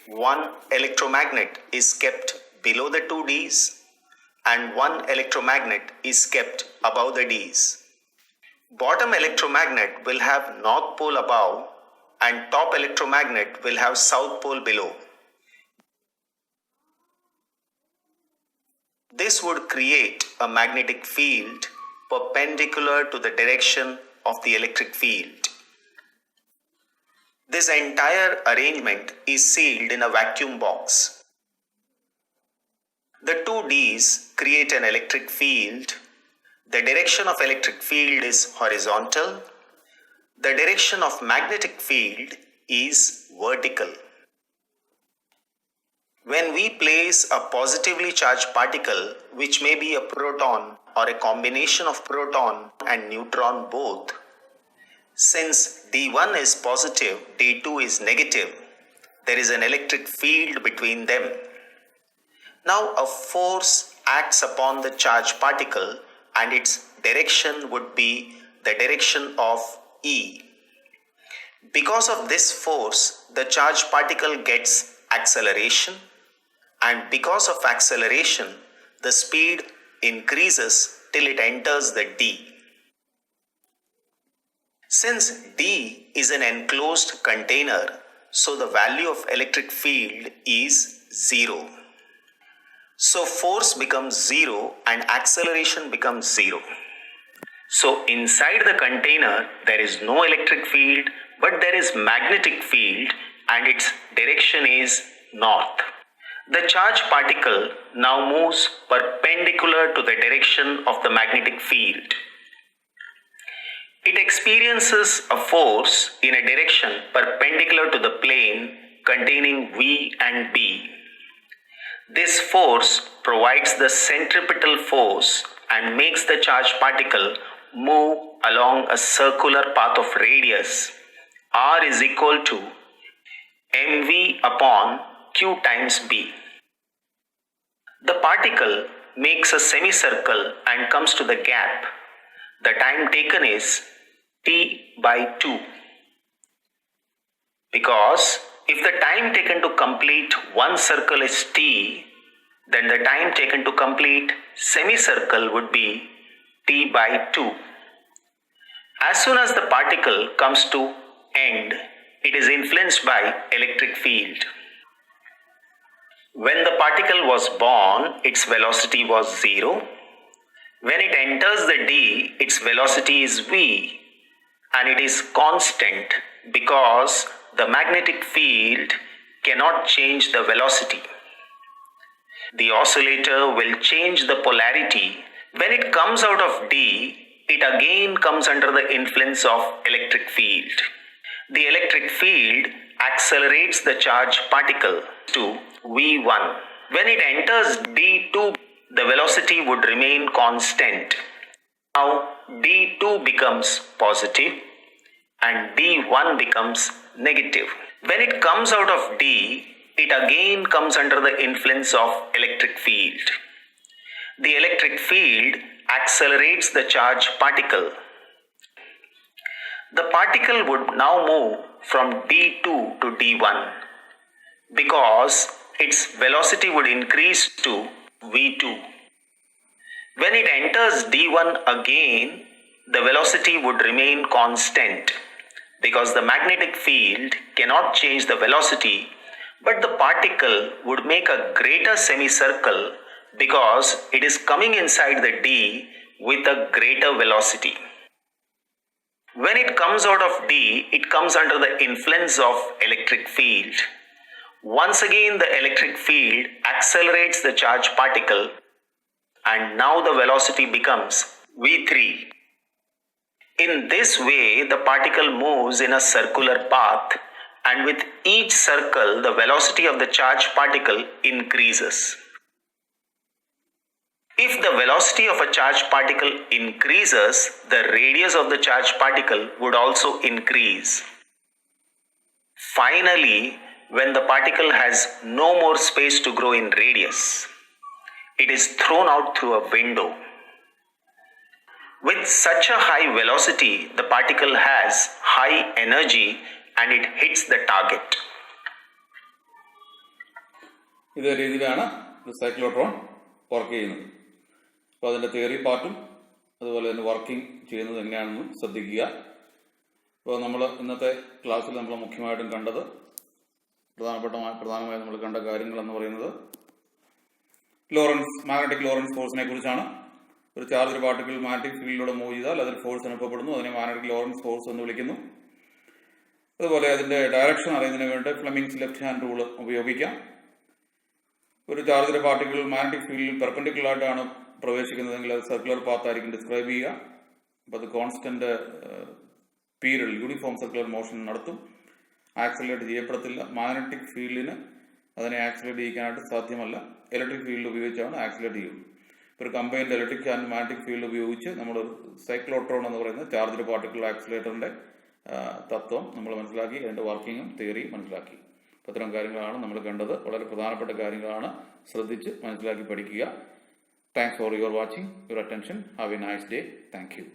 One electromagnet is kept below the two Ds and one electromagnet is kept above the Ds. Bottom electromagnet will have north pole above and top electromagnet will have south pole below. This would create a magnetic field perpendicular to the direction of the electric field. This entire arrangement is sealed in a vacuum box. The two Ds create an electric field. The direction of electric field is horizontal. The direction of magnetic field is vertical. When we place a positively charged particle, which may be a proton or a combination of proton and neutron both, since D1 is positive, D2 is negative, there is an electric field between them. Now a force acts upon the charged particle and its direction would be the direction of E. Because of this force, the charged particle gets acceleration, and because of acceleration, the speed increases till it enters the D. Since D is an enclosed container, so the value of electric field is 0. So force becomes 0 and acceleration becomes 0. So inside the container there is no electric field, but there is magnetic field and its direction is north. The charged particle now moves perpendicular to the direction of the magnetic field. It experiences a force in a direction perpendicular to the plane containing V and B. This force provides the centripetal force and makes the charged particle move along a circular path of radius R is equal to mv upon q times b. The particle makes a semicircle and comes to the gap. The time taken is t by 2. Because if the time taken to complete one circle is t, then the time taken to complete semicircle would be t by 2. As soon as the particle comes to end, it is influenced by electric field. When the particle was born, its velocity was 0. When it enters the D, its velocity is v, and it is constant because the magnetic field cannot change the velocity. The oscillator will change the polarity. When it comes out of D, it again comes under the influence of electric field. The electric field accelerates the charged particle to V1. When it enters D2, the velocity would remain constant. Now D2 becomes positive and D1 becomes negative. When it comes out of D, it again comes under the influence of electric field. The electric field accelerates the charged particle. The particle would now move from D2 to D1 because its velocity would increase to V2. When it enters D1 again, the velocity would remain constant because the magnetic field cannot change the velocity, but the particle would make a greater semicircle because it is coming inside the D with a greater velocity. When it comes out of D, it comes under the influence of electric field. Once again, the electric field accelerates the charged particle, and now the velocity becomes V3. In this way, the particle moves in a circular path, and with each circle, the velocity of the charged particle increases. If the velocity of a charged particle increases, the radius of the charged particle would also increase. Finally, when the particle has no more space to grow in radius, it is thrown out through a window. With such a high velocity, the particle has high energy and it hits the target. ഇതേ രീതിയിലാണ് ഒരു cyclotron work ചെയ്യുന്നത്. അപ്പോൾ അതിൻ്റെ theory പാർട്ടും അതുപോലെ തന്നെ working ചെയ്യുന്നത് എങ്ങനെയാണെന്നും ശ്രദ്ധിക്കുക. അപ്പോൾ നമ്മൾ ഇന്നത്തെ ക്ലാസ്സിൽ നമ്മൾ മുഖ്യമായിട്ടും കണ്ടത് പ്രധാനമായും നമ്മൾ കണ്ട കാര്യങ്ങളെന്ന് പറയുന്നത് മാഗ്നറ്റിക് ലോറൻസ് ഫോഴ്സിനെ കുറിച്ചാണ്. ഒരു ചാർജ് പാർട്ടിക്കിൾ മാഗ്നറ്റിക് ഫീൽഡിലൂടെ മൂവ് ചെയ്താൽ അതിൽ ഫോഴ്സ് അനുഭവപ്പെടുന്നു. അതിനെ മാഗ്നറ്റിക് ലോറൻസ് ഫോഴ്സ് എന്ന് വിളിക്കുന്നു. അതുപോലെ അതിൻ്റെ ഡയറക്ഷൻ അറിയുന്നതിന് വേണ്ടി ഫ്ലെമിങ്സ് ലെഫ്റ്റ് ഹാൻഡ് റൂൾ ഉപയോഗിക്കാം. ഒരു ചാർജ് പാർട്ടിക്കിൾ മാഗ്നറ്റിക് ഫീൽഡിൽ പെർപെൻഡിക്കുലർ ആയിട്ടാണ് പ്രവേശിക്കുന്നതെങ്കിൽ അത് സർക്കുലർ പാത്ത് ആയിരിക്കും ഡിസ്ക്രൈബ് ചെയ്യുക. അപ്പോൾ അത് constant period uniform circular motion നടത്തും. ആക്സിലറേറ്റ് ചെയ്യപ്പെടത്തില്ല. മാഗ്നറ്റിക് ഫീൽഡിന് അതിനെ ആക്സിലറേറ്റ് ചെയ്യിക്കാനായിട്ട് സാധ്യമല്ല. ഇലക്ട്രിക് ഫീൽഡ് ഉപയോഗിച്ചാണ് ആക്സിലറേറ്റ് ചെയ്യുന്നത്. ഒരു combined electric and magnetic field ഉപയോഗിച്ച് നമ്മൾ സൈക്ലോട്രോൺ എന്ന് പറയുന്ന ചാർജ്ഡ് പാർട്ടിക്കിൾ ആക്സിലേറ്ററിൻ്റെ തത്വം നമ്മൾ മനസ്സിലാക്കി. അതിൻ്റെ വർക്കിങ്ങും തിയറിയും മനസ്സിലാക്കി. അപ്പോൾ ഇത്തരം കാര്യങ്ങളാണ് നമ്മൾ കണ്ടത്. വളരെ പ്രധാനപ്പെട്ട കാര്യങ്ങളാണ്. ശ്രദ്ധിച്ച് മനസ്സിലാക്കി പഠിക്കുക. Thanks for your watching, your attention. Have a nice day. Thank you.